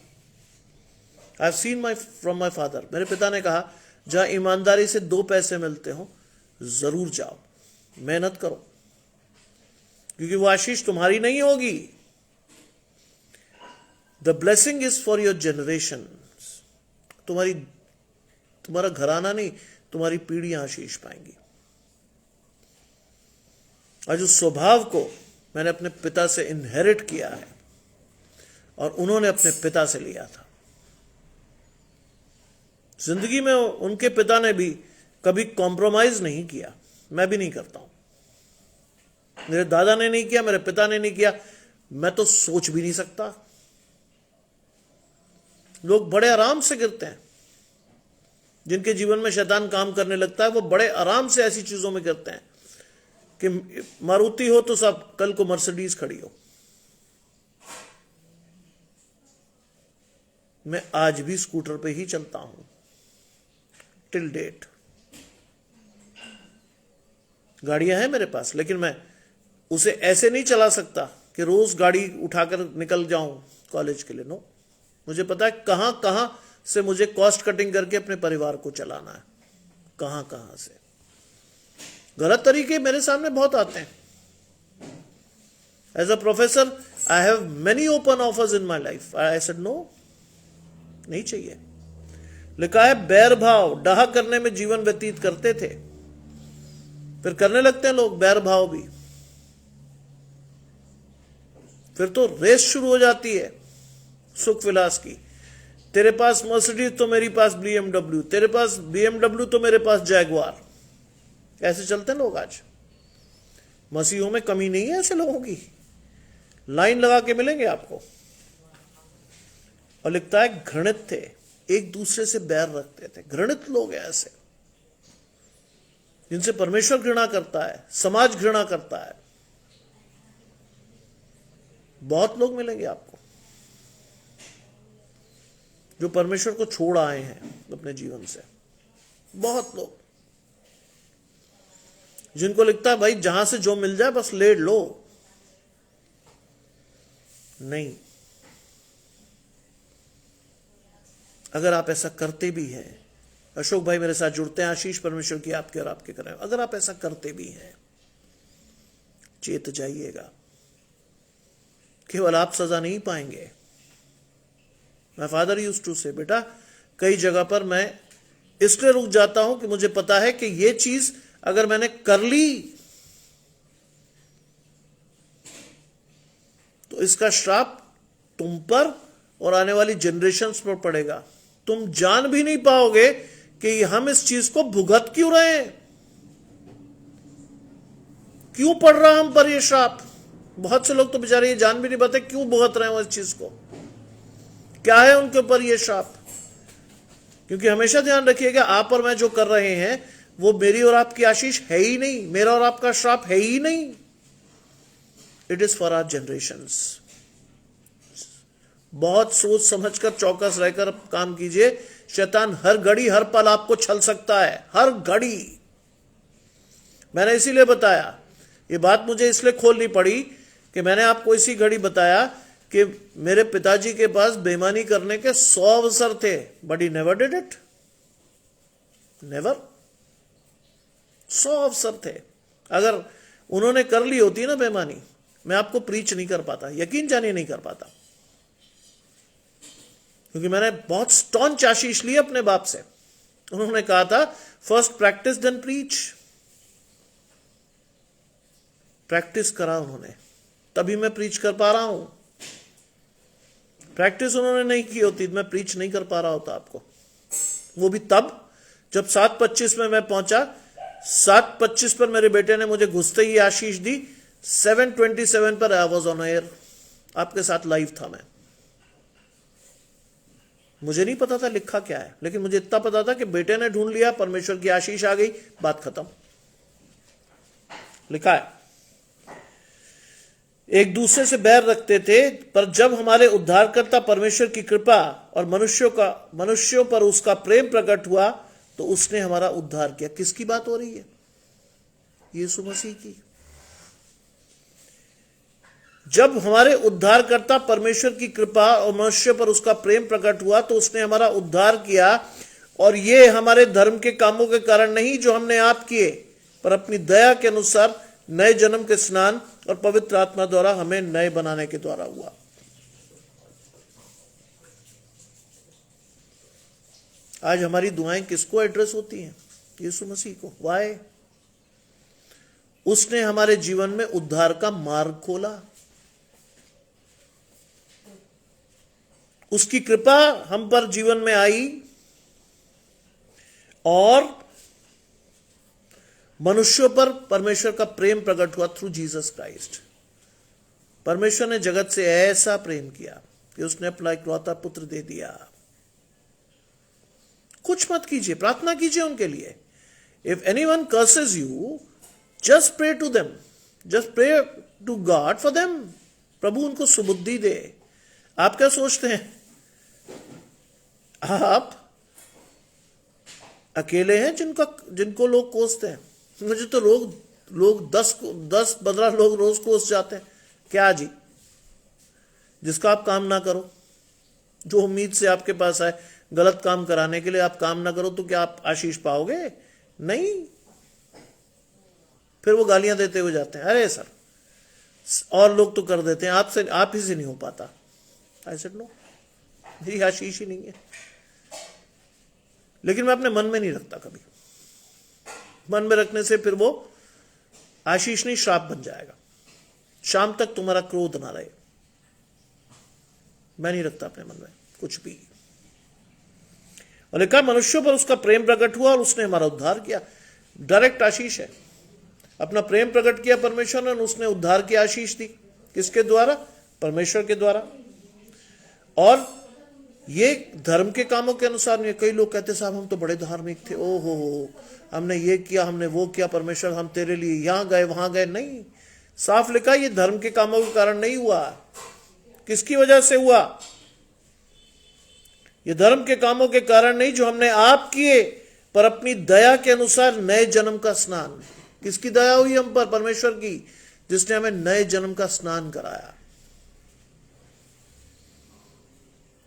have seen from my father. मेरे पिता ने कहा, जहां ईमानदारी से 2 पैसे मिलते हो जरूर जाओ, मेहनत करो, क्योंकि वो आशीष तुम्हारी नहीं होगी। The blessing is for your generation. तुम्हारा घराना नहीं, तुम्हारी पीढ़ियां आशीष पाएंगी। और जो स्वभाव को मैंने अपने पिता से इनहेरिट किया है और उन्होंने अपने पिता से लिया था, जिंदगी में उनके पिता ने भी कभी कॉम्प्रोमाइज नहीं किया, मैं भी नहीं करता हूं। मेरे दादा ने नहीं किया, मेरे पिता ने नहीं किया, मैं तो सोच भी नहीं सकता। लोग बड़े आराम से गिरते हैं, जिनके जीवन में शैतान काम करने लगता है, वो बड़े आराम से ऐसी चीजों में गिरते हैं कि मारुति हो तो सब, कल को मर्सिडीज खड़ी हो। मैं आज भी स्कूटर पे ही चलता हूं टिल डेट। गाड़ियां हैं मेरे पास, लेकिन मैं उसे ऐसे नहीं चला सकता कि रोज गाड़ी उठाकर निकल जाऊं कॉलेज के लिए। नो, मुझे पता है कहां कहां से मुझे कॉस्ट कटिंग करके अपने परिवार को चलाना है, कहां कहां से। गलत तरीके मेरे सामने बहुत आते हैं। As a professor I have many open offers in my life. I said no, नहीं चाहिए। लिखा है, बैर भाव डाह करने में जीवन व्यतीत करते थे, फिर करने लगते हैं लोग बैर भाव भी, फिर तो रेस शुरू हो जाती है सुख विलास की। तेरे पास मर्सिडीज तो मेरे पास BMW, तेरे पास BMW तो मेरे पास जैगुआर। ऐसे चलते हैं लोग आज। मसीहों में कमी नहीं है ऐसे लोगों की, लाइन लगा के मिलेंगे आपको। और लिखता है, घृणित थे, एक दूसरे से बैर रखते थे। घृणित लोग हैं ऐसे, जिनसे परमेश्वर घृणा करता है, समाज घृणा करता है। बहुत लोग मिलेंगे आपको जो परमेश्वर को छोड़ आए हैं अपने जीवन से। बहुत लोग जिनको लिखता है, भाई जहां से जो मिल जाए बस ले लो। नहीं, अगर आप ऐसा करते भी हैं, अशोक भाई मेरे साथ जुड़ते हैं, आशीष परमेश्वर की आपके और आपके करें, अगर आप ऐसा करते भी हैं, चेत जाइएगा, केवल आप सजा नहीं पाएंगे। माय फादर यूज्ड टू से, बेटा कई जगह पर मैं इसलिए रुक जाता हूं कि मुझे पता है कि ये चीज अगर मैंने कर ली तो इसका श्राप तुम पर और आने वाली जनरेशन्स पर पड़ेगा। तुम जान भी नहीं पाओगे कि हम इस चीज को भुगत क्यों रहे हैं, क्यों पड़ रहा हम पर यह श्राप। बहुत से लोग तो बेचारे ये जान भी नहीं पाते क्यों भुगत रहे हैं इस चीज को, क्या है उनके ऊपर यह श्राप। क्योंकि हमेशा ध्यान रखिएगा, आप और मैं जो कर रहे हैं वो मेरी और आपकी आशीष है ही नहीं, मेरा और आपका श्राप है ही नहीं। It is for our generations. बहुत सोच समझकर चौकस रहकर काम कीजिए। शैतान हर घड़ी हर पल आपको छल सकता है, हर घड़ी। मैंने इसीलिए बताया, ये बात मुझे इसलिए खोलनी पड़ी कि मैंने आपको इसी घड़ी बताया कि मेरे पिताजी के पास बेईमानी करने के 100 अवसर थे, but he never did it, never. 100 अवसर थे। अगर उन्होंने कर ली होती ना बेईमानी, मैं आपको प्रीच नहीं कर पाता, यकीन जानिए नहीं कर पाता। क्योंकि मैंने बहुत स्टॉन्च आशीष ली अपने बाप से। उन्होंने कहा था first practice then preach. Practice करा उन्होंने, तभी मैं प्रीच कर पा रहा हूं। प्रैक्टिस उन्होंने नहीं की होती मैं प्रीच नहीं कर पा रहा होता आपको। वो भी तब जब 7:25 में मैं पहुंचा। 7:25 पर मेरे बेटे ने मुझे घुसते ही आशीष दी। 7:27 पर आई वॉज ऑन एयर, आपके साथ लाइव था मैं। मुझे नहीं पता था लिखा क्या है, लेकिन मुझे इतना पता था कि बेटे ने ढूंढ लिया, परमेश्वर की आशीष आ गई, बात खत्म। लिखा है एक दूसरे से बैर रखते थे, पर जब हमारे उद्धारकर्ता परमेश्वर की कृपा और मनुष्यों पर उसका प्रेम प्रकट हुआ तो उसने हमारा उद्धार किया। किसकी बात हो रही है? यीशु मसीह की। जब हमारे उद्धारकर्ता परमेश्वर की कृपा और मनुष्य पर उसका प्रेम प्रकट हुआ तो उसने हमारा उद्धार किया, और ये हमारे धर्म के कामों के कारण नहीं जो हमने आप किए, पर अपनी दया के अनुसार नए जन्म के स्नान और पवित्र आत्मा द्वारा हमें नए बनाने के द्वारा हुआ। आज हमारी दुआएं किसको एड्रेस होती हैं? यीशु मसीह को। वाई? उसने हमारे जीवन में उद्धार का मार्ग खोला। उसकी कृपा हम पर जीवन में आई और मनुष्यों पर परमेश्वर का प्रेम प्रकट हुआ थ्रू जीसस क्राइस्ट। परमेश्वर ने जगत से ऐसा प्रेम किया कि उसने अपना इकलौता पुत्र दे दिया। कुछ मत कीजिए, प्रार्थना कीजिए उनके लिए। If anyone curses you, just pray to them, just pray to God for them. प्रभु उनको सुबुद्धि दे। आप क्या सोचते हैं आप अकेले हैं जिनको लोग कोसते हैं? मुझे तो लोग 10-15 लोग रोज कोस जाते हैं। क्या जी? जिसका आप काम ना करो, जो उम्मीद से आपके पास आए, गलत काम कराने के लिए आप काम ना करो तो क्या आप आशीष पाओगे? नहीं। फिर वो गालियां देते हुए जाते हैं, अरे सर और लोग तो कर देते हैं, आप ही से नहीं हो पाता। आई सेड नो, मेरी आशीष ही नहीं है। लेकिन मैं अपने मन में नहीं रखता कभी। मन में रखने से फिर वो आशीष नहीं, श्राप बन जाएगा। शाम तक तुम्हारा क्रोध ना रहे। मैं नहीं रखता अपने मन में कुछ भी। और लिखा मनुष्यों पर उसका प्रेम प्रकट हुआ और उसने हमारा उद्धार किया। डायरेक्ट आशीष है। अपना प्रेम प्रकट किया परमेश्वर ने, उसने उद्धार की आशीष दी। किसके द्वारा? परमेश्वर के द्वारा। और ये धर्म के कामों के अनुसार नहीं। कई लोग कहते साहब हम तो बड़े धार्मिक थे, ओहो हमने ये किया, हमने वो किया, परमेश्वर हम तेरे लिए यहां गए वहां गए। नहीं, साफ लिखा ये धर्म के कामों के कारण नहीं हुआ। किसकी वजह से हुआ? ये धर्म के कामों के कारण नहीं जो हमने आप किए, पर अपनी दया के अनुसार नए जन्म का स्नान। किसकी दया हुई हम पर? परमेश्वर की, जिसने हमें नए जन्म का स्नान कराया।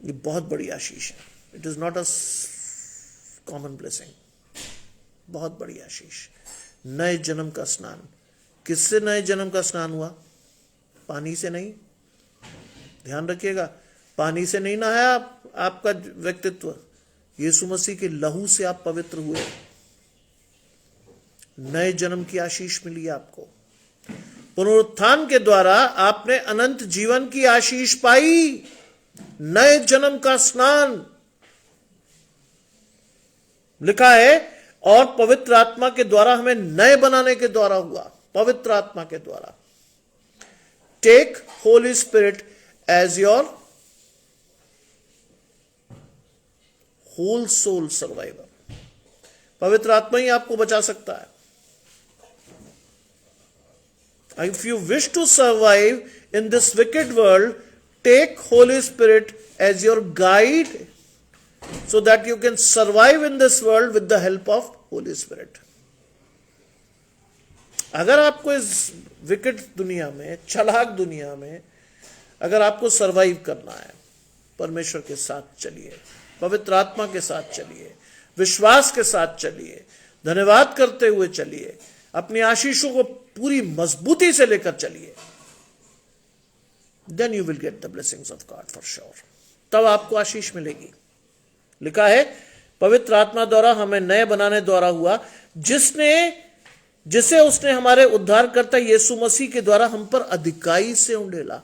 ये बहुत बड़ी आशीष है। It is not a common blessing. बहुत बड़ी आशीष। नए जन्म का स्नान। किससे नए जन्म का स्नान हुआ? पानी से नहीं। ध्यान रखिएगा, पानी से नहीं नहाया आपका व्यक्तित्व। यीशु मसीह के लहू से आप पवित्र हुए। नए जन्म की आशीष मिली आपको। पुनरुत्थान के द्वारा आपने अनंत जीवन की आशीष पाई, नए जन्म का स्नान। लिखा है, और पवित्र आत्मा के द्वारा हमें नए बनाने के द्वारा हुआ, पवित्र आत्मा के द्वारा। Take holy spirit as your whole soul survivor. पवित्र आत्मा ही आपको बचा सकता है। If you wish to survive in this wicked world, take Holy Spirit as your guide so that you can survive in this world with the help of Holy Spirit. अगर आपको इस विकट दुनिया में, चालाक दुनिया में अगर आपको सरवाइव करना है, परमेश्वर के साथ चलिए, पवित्र आत्मा के साथ चलिए, विश्वास के साथ चलिए, धन्यवाद करते हुए चलिए, अपनी आशीषों को पूरी मजबूती से लेकर चलिए। Then you will get the blessings of God for sure. तब आपको आशीष मिलेगी। लिखा है, पवित्र आत्मा द्वारा हमें नए बनाने द्वारा हुआ, जिसे उसने हमारे उद्धारकर्ता यीशु मसीह के द्वारा हम पर अधिकाई से उंडेला।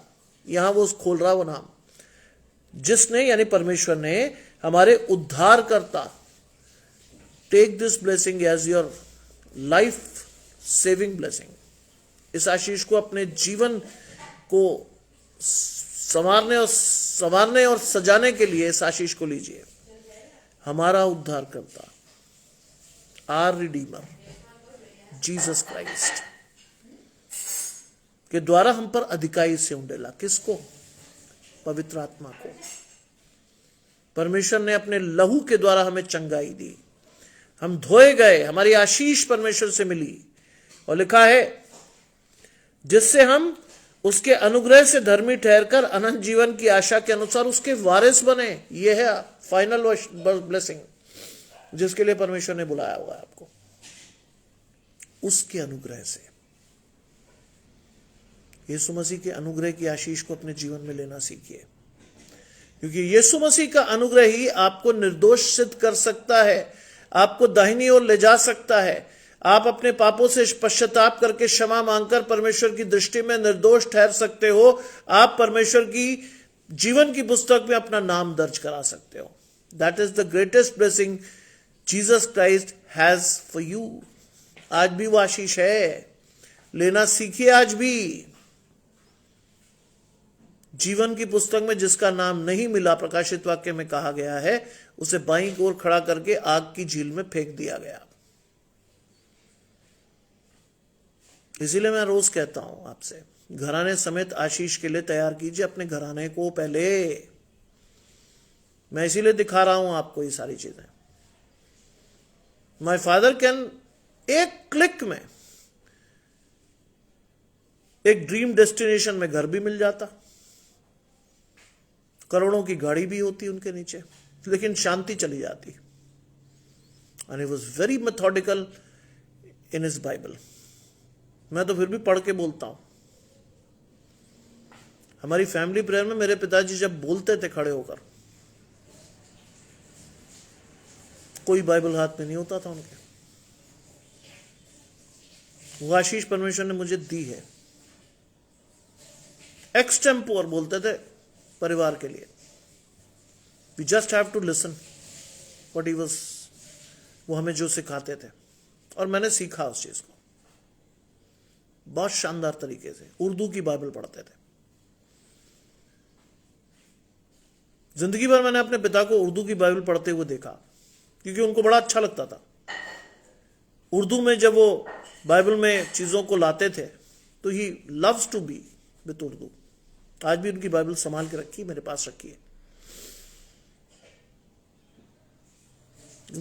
यहां वो खोल रहा वो नाम, जिसने यानी परमेश्वर ने हमारे उद्धारकर्ता। Take this blessing as your life saving blessing. इस आशीष को अपने जीवन को संवारने और सजाने के लिए इस आशीष को लीजिए। हमारा उद्धारकर्ता, आर रिडीमर जीसस क्राइस्ट के द्वारा हम पर अधिकाई से उंडेला। किसको? पवित्र आत्मा को। परमेश्वर ने अपने लहू के द्वारा हमें चंगाई दी, हम धोए गए, हमारी आशीष परमेश्वर से मिली। और लिखा है, जिससे हम उसके अनुग्रह से धर्मी ठहरकर अनंत जीवन की आशा के अनुसार उसके वारिस बने। यह है फाइनल ब्लेसिंग जिसके लिए परमेश्वर ने बुलाया हुआ है आपको। उसके अनुग्रह से, यीशु मसीह के अनुग्रह की आशीष को अपने जीवन में लेना सीखिए, क्योंकि यीशु मसीह का अनुग्रह ही आपको निर्दोष सिद्ध कर सकता है, आपको दाहिनी ओर ले जा सकता है। आप अपने पापों से पश्चाताप करके क्षमा मांगकर परमेश्वर की दृष्टि में निर्दोष ठहर सकते हो। आप परमेश्वर की जीवन की पुस्तक में अपना नाम दर्ज करा सकते हो। That is the greatest blessing Jesus Christ has for you. आज भी वो आशीष है, लेना सीखिए। आज भी जीवन की पुस्तक में जिसका नाम नहीं मिला, प्रकाशित वाक्य में कहा गया है, उसे बाईं ओर खड़ा करके आग की झील में फेंक दिया गया। इसीलिए मैं रोज कहता हूं आपसे, घराने समेत आशीष के लिए तैयार कीजिए अपने घराने को पहले। मैं इसीलिए दिखा रहा हूं आपको ये सारी चीजें। माय फादर कैन एक क्लिक में एक ड्रीम डेस्टिनेशन में घर भी मिल जाता, करोड़ों की गाड़ी भी होती उनके नीचे, लेकिन शांति चली जाती। And he was very methodical in his Bible. मैं तो फिर भी पढ़ के बोलता हूं। हमारी फैमिली प्रेयर में मेरे पिताजी जब बोलते थे खड़े होकर, कोई बाइबल हाथ में नहीं होता था उनके। वो आशीष परमेश्वर ने मुझे दी है। एक्सटेम्पोर बोलते थे परिवार के लिए। We just have to listen what he was, वो हमें जो सिखाते थे, और मैंने सीखा उस चीज को बहुत शानदार तरीके से। उर्दू की बाइबल पढ़ते थे। जिंदगी भर मैंने अपने पिता को उर्दू की बाइबल पढ़ते हुए देखा, क्योंकि उनको बड़ा अच्छा लगता था। उर्दू में जब वो बाइबल में चीजों को लाते थे तो he loves to be with Urdu. आज भी उनकी बाइबल संभाल के रखी, मेरे पास रखी है।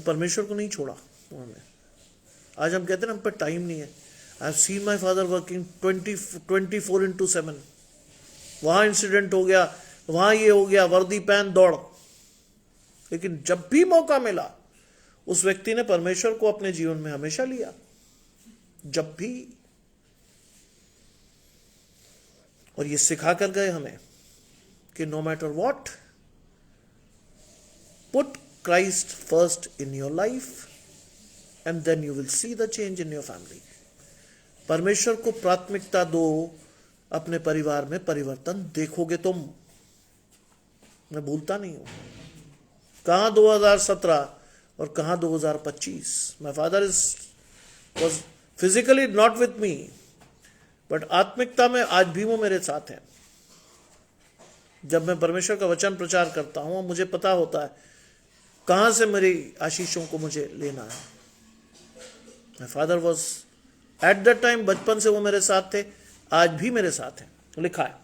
परमेश्वर को नहीं छोड़ा उन्होंने। आज हम कहते हैं ना हम पे टाइम नहीं है। I have seen my father working 24/7। वहां इंसिडेंट हो गया, वहां ये हो गया, वर्दी पहन दौड़। लेकिन जब भी मौका मिला उस व्यक्ति ने परमेश्वर को अपने जीवन में हमेशा लिया। जब भी, और ये सिखा कर गए हमें कि no matter what, put Christ first in your life and then you will see the change in your family. परमेश्वर को प्राथमिकता दो, अपने परिवार में परिवर्तन देखोगे तुम। मैं भूलता नहीं हूं, कहां 2017 और कहां 2025। My father was physically not with me, but आत्मिकता में आज भी वो मेरे साथ है। जब मैं परमेश्वर का वचन प्रचार करता हूं, मुझे पता होता है कहां से मेरी आशीषों को मुझे लेना है। My father was at that time, बचपन से वो मेरे साथ थे, आज भी मेरे साथ हैं। लिखा है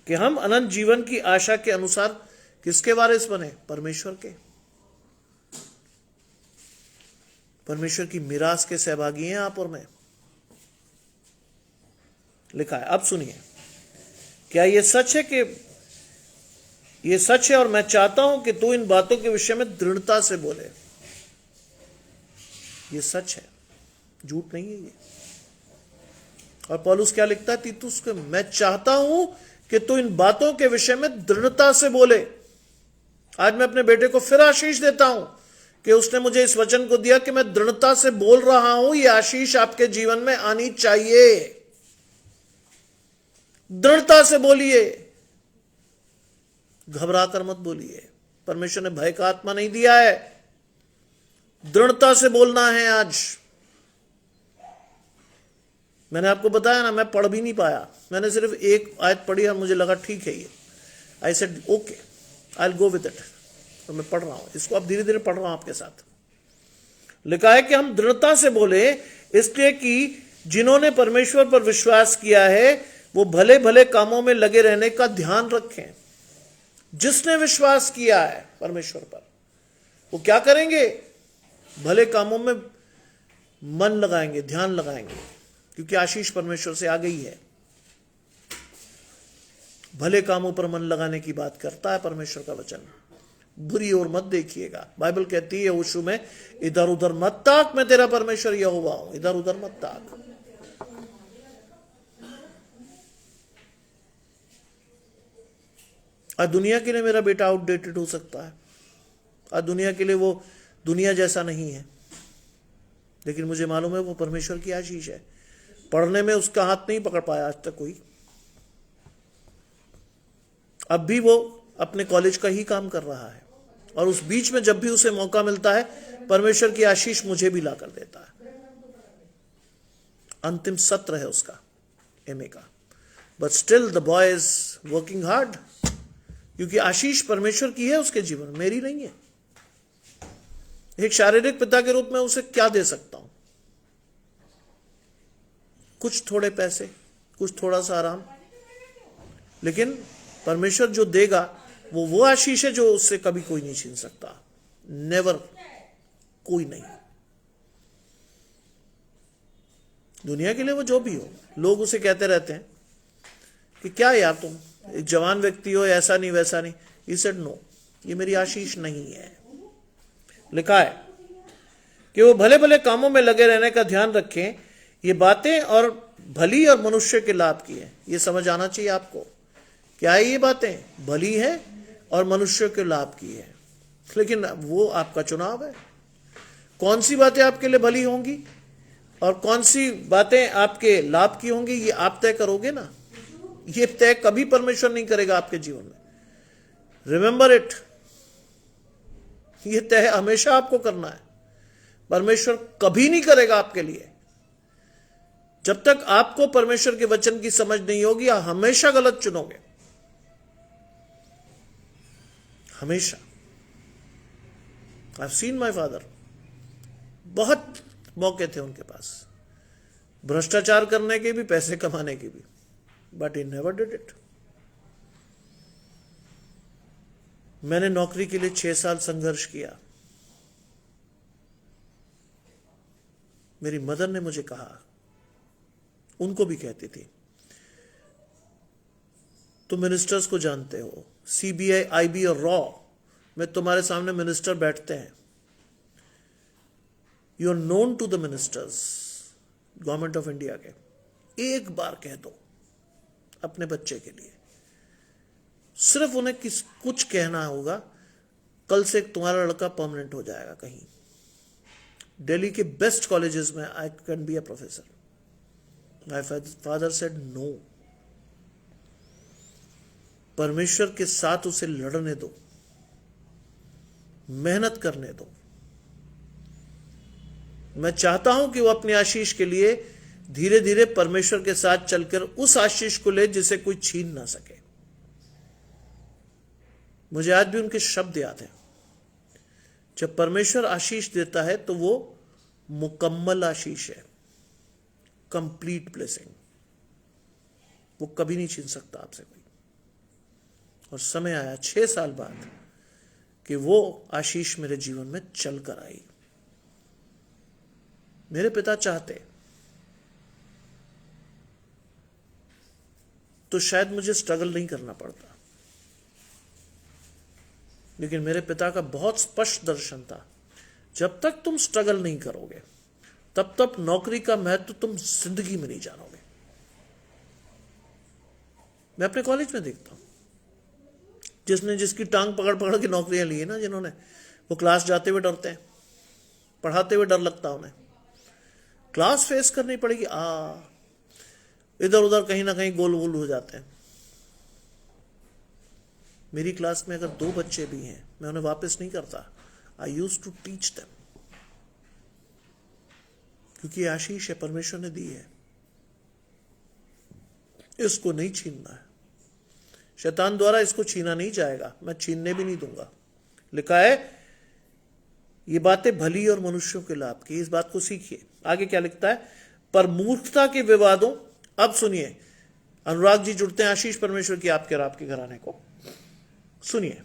कि हम अनंत जीवन की आशा के अनुसार किसके वारिस बने? परमेश्वर के। परमेश्वर की मिरास के सहभागी हैं आप और मैं। लिखा है, अब सुनिए, क्या ये सच है कि ये सच है और मैं चाहता हूं कि तू इन बातों के विषय में दृढ़ता से बोले। ये सच है, झूठ नहीं है ये। और पौलुस क्या लिखता है तीतुस को? मैं चाहता हूं कि तू इन बातों के विषय में दृढ़ता से बोले। आज मैं अपने बेटे को फिर आशीष देता हूं कि उसने मुझे इस वचन को दिया कि मैं दृढ़ता से बोल रहा हूं। यह आशीष आपके जीवन में आनी चाहिए। दृढ़ता से बोलिए, घबरा कर मत बोलिए। परमेश्वर ने भय का आत्मा नहीं दिया है, दृढ़ता से बोलना है। आज मैंने आपको बताया ना, मैं पढ़ भी नहीं पाया, मैंने सिर्फ एक आयत पढ़ी और मुझे लगा ठीक है ये। I said okay, I will go with it. तो मैं पढ़ रहा हूं इसको, अब धीरे धीरे पढ़ रहा हूं आपके साथ। लिखा है कि हम दृढ़ता से बोले इसलिए कि जिन्होंने परमेश्वर पर विश्वास किया है वो भले भले कामों में लगे रहने का ध्यान रखें। जिसने विश्वास किया है परमेश्वर पर, वो क्या करेंगे? भले कामों में मन लगाएंगे, ध्यान लगाएंगे, क्योंकि आशीष परमेश्वर से आ गई है। भले कामों पर मन लगाने की बात करता है परमेश्वर का वचन। बुरी ओर मत देखिएगा। बाइबल कहती है यहोशू में, इधर उधर मत ताक, मैं तेरा परमेश्वर यहोवा हूं। इधर उधर मत ताक। आज दुनिया के लिए मेरा बेटा आउटडेटेड हो सकता है, आज दुनिया के लिए वो दुनिया जैसा नहीं है, लेकिन मुझे मालूम है वो परमेश्वर की आशीष है। पढ़ने में उसका हाथ नहीं पकड़ पाया आज तक कोई, अब भी वो अपने कॉलेज का ही काम कर रहा है, और उस बीच में जब भी उसे मौका मिलता है परमेश्वर की आशीष मुझे भी ला कर देता है। अंतिम सत्र है उसका एमए का, but still the boy is working hard, क्योंकि आशीष परमेश्वर की है उसके जीवन में, मेरी नहीं है। एक शारीरिक पिता के रूप में उसे क्या दे सकता हूं? कुछ थोड़े पैसे, कुछ थोड़ा सा आराम, लेकिन परमेश्वर जो देगा वो आशीष है जो उससे कभी कोई नहीं छीन सकता। नेवर, कोई नहीं। दुनिया के लिए वो जो भी हो, लोग उसे कहते रहते हैं कि क्या यार तुम एक जवान व्यक्ति हो, ऐसा नहीं वैसा नहीं। He said no, ये मेरी आशीष नहीं है। लिखा है कि वो भले भले कामों में लगे रहने का ध्यान रखें। ये बातें और भली और मनुष्य के लाभ की है। ये समझ आना चाहिए आपको, क्या है ये बातें भली है और मनुष्य के लाभ की है, लेकिन वो आपका चुनाव है। कौन सी बातें आपके लिए भली होंगी और कौन सी बातें आपके लाभ की होंगी, ये आप तय करोगे ना। ये तय कभी परमेश्वर नहीं करेगा आपके जीवन में। रिमेंबर इट, ये तय हमेशा आपको करना है। परमेश्वर कभी नहीं करेगा आपके लिए। जब तक आपको परमेश्वर के वचन की समझ नहीं होगी, आप हमेशा गलत चुनोगे, हमेशा। I have seen my father, बहुत मौके थे उनके पास, भ्रष्टाचार करने के भी, पैसे कमाने के भी, but he never did it. मैंने नौकरी के लिए 6 साल संघर्ष किया। मेरी मदर ने मुझे कहा, उनको भी कहती थी, तुम मिनिस्टर्स को जानते हो, सीबीआई, आईबी और रॉ में तुम्हारे सामने मिनिस्टर बैठते हैं। You are known to the ministers, government of India के। एक बार कह दो अपने बच्चे के लिए, सिर्फ उन्हें कुछ कहना होगा, कल से तुम्हारा लड़का परमानेंट हो जाएगा कहीं। दिल्ली के बेस्ट कॉलेजेस में I can be a professor. My father said no. परमेश्वर के साथ उसे लड़ने दो, मेहनत करने दो. मैं चाहता हूं कि वो अपनी आशीष के लिए धीरे धीरे परमेश्वर के साथ चलकर उस आशीष को ले जिसे कोई छीन ना सके. मुझे आज भी उनके शब्द याद हैं. जब परमेश्वर आशीष देता है तो वो मुकम्मल आशीष है, कंप्लीट ब्लेसिंग. वो कभी नहीं छीन सकता आपसे कोई. और समय आया 6 साल बाद कि वो आशीष मेरे जीवन में चल कर आई. मेरे पिता चाहते तो शायद मुझे स्ट्रगल नहीं करना पड़ता, लेकिन मेरे पिता का बहुत स्पष्ट दर्शन था, जब तक तुम स्ट्रगल नहीं करोगे तब तक नौकरी का महत्व तुम जिंदगी में नहीं जानोगे. मैं अपने कॉलेज में देखता हूं, जिसकी टांग पकड़ पकड़ के नौकरियां ली है ना, जिन्होंने, वो क्लास जाते हुए डरते हैं, पढ़ाते हुए डर लगता है उन्हें. क्लास फेस करनी पड़ेगी, इधर उधर कहीं ना कहीं गोल गोल हो जाते हैं. मेरी क्लास में अगर 2 बच्चे भी हैं, मैं उन्हें वापस नहीं करता. आई यूज टू टीच देम, क्योंकि ये आशीष है, परमेश्वर ने दी है, इसको नहीं छीनना है. शैतान द्वारा इसको छीना नहीं जाएगा, मैं छीनने भी नहीं दूंगा. लिखा है ये बातें भली और मनुष्यों के लाभ की. इस बात को सीखिए. आगे क्या लिखता है? पर मूर्खता के विवादों, अब सुनिए, अनुराग जी जुड़ते हैं आशीष परमेश्वर की आपके और आपके घराने को. सुनिए,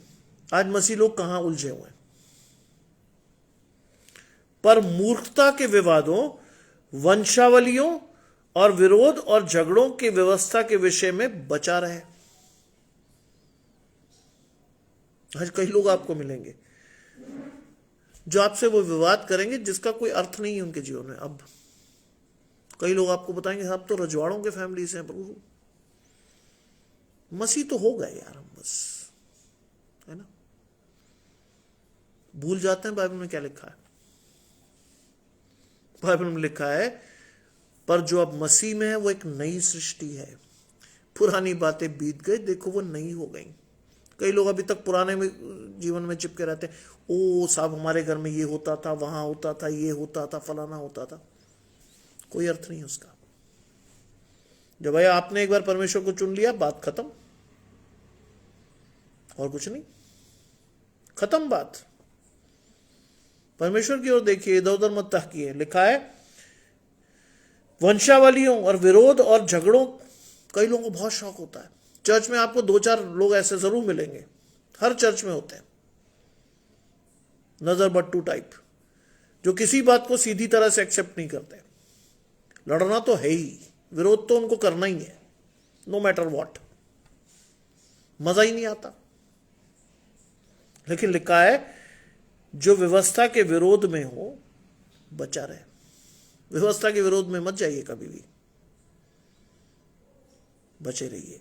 आज मसीह लोग कहां उलझे हुए हैं. पर मूर्खता के विवादों, वंशावलियों और विरोध और झगड़ों की व्यवस्था के विषय में बचा रहे. आज कई लोग आपको मिलेंगे जो आपसे वो विवाद करेंगे जिसका कोई अर्थ नहीं है उनके जीवन में. अब कई लोग आपको बताएंगे अब तो रजवाड़ों के फैमिली से हैं, प्रभु मसीह तो हो गए यार हम, बस, है ना. भूल जाते हैं बाइबल में क्या लिखा है. बाइबल में लिखा है पर जो अब मसीह में है वो एक नई सृष्टि है, पुरानी बातें बीत गई, देखो वो नई हो गई. कई लोग अभी तक पुराने में जीवन में चिपके रहते हैं. ओ साहब हमारे घर में ये होता था, वहां होता था, ये होता था, फलाना होता था. कोई अर्थ नहीं उसका. जब भैया आपने एक बार परमेश्वर को चुन लिया, बात खत्म, और कुछ नहीं, खत्म बात. परमेश्वर की ओर देखिए, इधर उधर मत ताकिए. लिखा है वंशावलियों और विरोध और झगड़ों. कई लोगों को बहुत शौक होता है. चर्च में आपको 2-4 लोग ऐसे जरूर मिलेंगे, हर चर्च में होते हैं, नजर बट्टू टाइप, जो किसी बात को सीधी तरह से एक्सेप्ट नहीं करते. लड़ना तो है ही, विरोध तो उनको करना ही है, नो मैटर व्हाट. मजा ही नहीं आता. लेकिन लिखा है जो व्यवस्था के विरोध में हो बचा रहे. व्यवस्था के विरोध में मत जाइए कभी भी, बचे रहिए.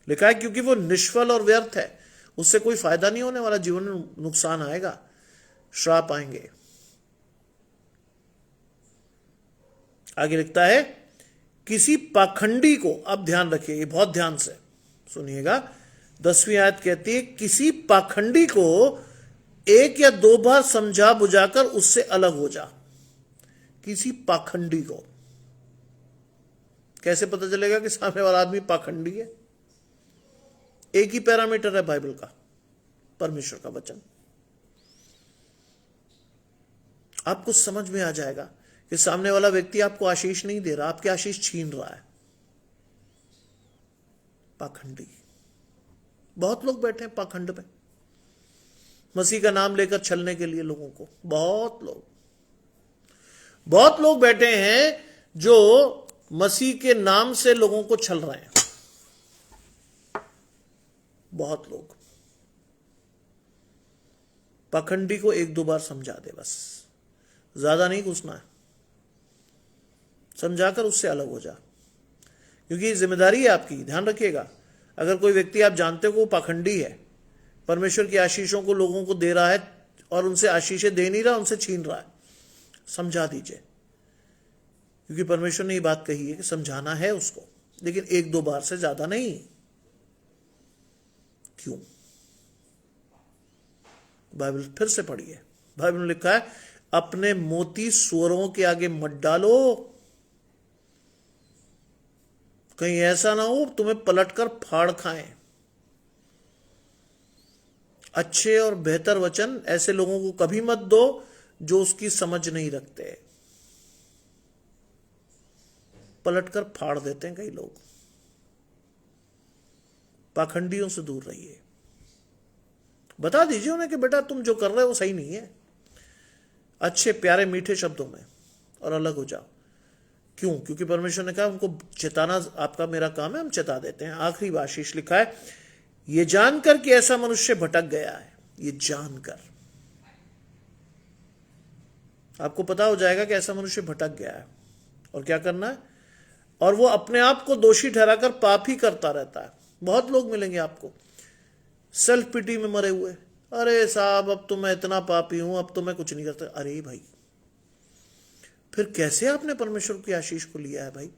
लिखा है क्योंकि वो निष्फल और व्यर्थ है, उससे कोई फायदा नहीं होने वाला, जीवन में नुकसान आएगा, श्राप आएंगे. आगे लिखता है किसी पाखंडी को, अब ध्यान रखिए, ये बहुत ध्यान से सुनिएगा, 10वीं आयत कहती है किसी पाखंडी को 1 या 2 बार समझा बुझाकर उससे अलग हो जा. किसी पाखंडी को कैसे पता चलेगा कि सामने वाला आदमी पाखंडी है? एक ही पैरामीटर है बाइबल का, परमेश्वर का वचन. आपको समझ में आ जाएगा कि सामने वाला व्यक्ति आपको आशीष नहीं दे रहा, आपकी आशीष छीन रहा है. पाखंडी. बहुत लोग बैठे हैं पाखंड पे, मसीह का नाम लेकर छलने के लिए लोगों को. बहुत लोग बैठे हैं जो मसीह के नाम से लोगों को छल रहे हैं. बहुत लोग. पाखंडी को 1-2 बार समझा दे, बस, ज्यादा नहीं घुसना है. समझाकर उससे अलग हो जा, क्योंकि जिम्मेदारी है आपकी. ध्यान रखिएगा, अगर कोई व्यक्ति आप जानते हो वो पाखंडी है, परमेश्वर की आशीषों को लोगों को दे रहा है और उनसे आशीषें दे नहीं रहा, उनसे छीन रहा है। समझा दीजिए, क्योंकि परमेश्वर ने ये बात कही है कि समझाना है उसको, लेकिन 1-2 बार से ज्यादा नहीं। क्यों? बाइबल फिर से पढ़िए, बाइबल में लिखा है अपने मोती सुअरों के आगे मत डालो, कहीं ऐसा ना हो तुम्हें पलटकर फाड़ खाएं। अच्छे और बेहतर वचन ऐसे लोगों को कभी मत दो जो उसकी समझ नहीं रखते, पलटकर फाड़ देते हैं कई लोग। पाखंडियों से दूर रहिए, बता दीजिए उन्हें कि बेटा तुम जो कर रहे हो वो सही नहीं है, अच्छे प्यारे मीठे शब्दों में, और अलग हो जाओ। क्यों? क्योंकि परमेश्वर ने कहा उनको चेताना आपका मेरा काम है, हम चेता देते हैं। आखिरी आशीष लिखा है, ये जानकर कि ऐसा मनुष्य भटक गया है, ये जानकर आपको पता हो जाएगा कि ऐसा मनुष्य भटक गया है, और क्या करना है, और वो अपने आप को दोषी ठहराकर पाप ही करता रहता है। बहुत लोग मिलेंगे आपको सेल्फ पिटी में मरे हुए, अरे साहब अब तो मैं इतना पापी हूं, अब तो मैं कुछ नहीं करता। अरे भाई, फिर कैसे आपने परमेश्वर की आशीष को लिया है भाई,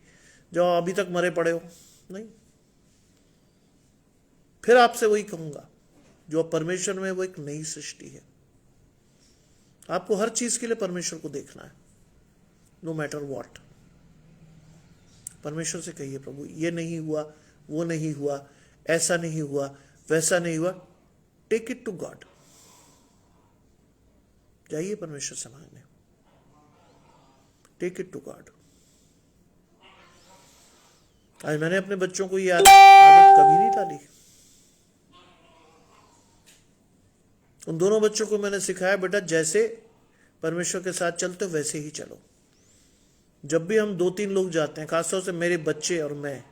जो अभी तक मरे पड़े हो? नहीं, फिर आपसे वही कहूंगा, जो परमेश्वर में वो एक नई सृष्टि है। आपको हर चीज के लिए परमेश्वर को देखना है, नो मैटर व्हाट। परमेश्वर से कहिए, प्रभु ये नहीं हुआ, वो नहीं हुआ, ऐसा नहीं हुआ, वैसा नहीं हुआ। टेक इट टू गॉड, जाइए परमेश्वर से मांगने, टेक इट टू गॉड। आज मैंने अपने बच्चों को ये आदत कभी नहीं डाली। उन दोनों बच्चों को मैंने सिखाया, बेटा जैसे परमेश्वर के साथ चलते हो वैसे ही चलो। जब भी हम 2-3 लोग जाते हैं, खासतौर से मेरे बच्चे और मैं,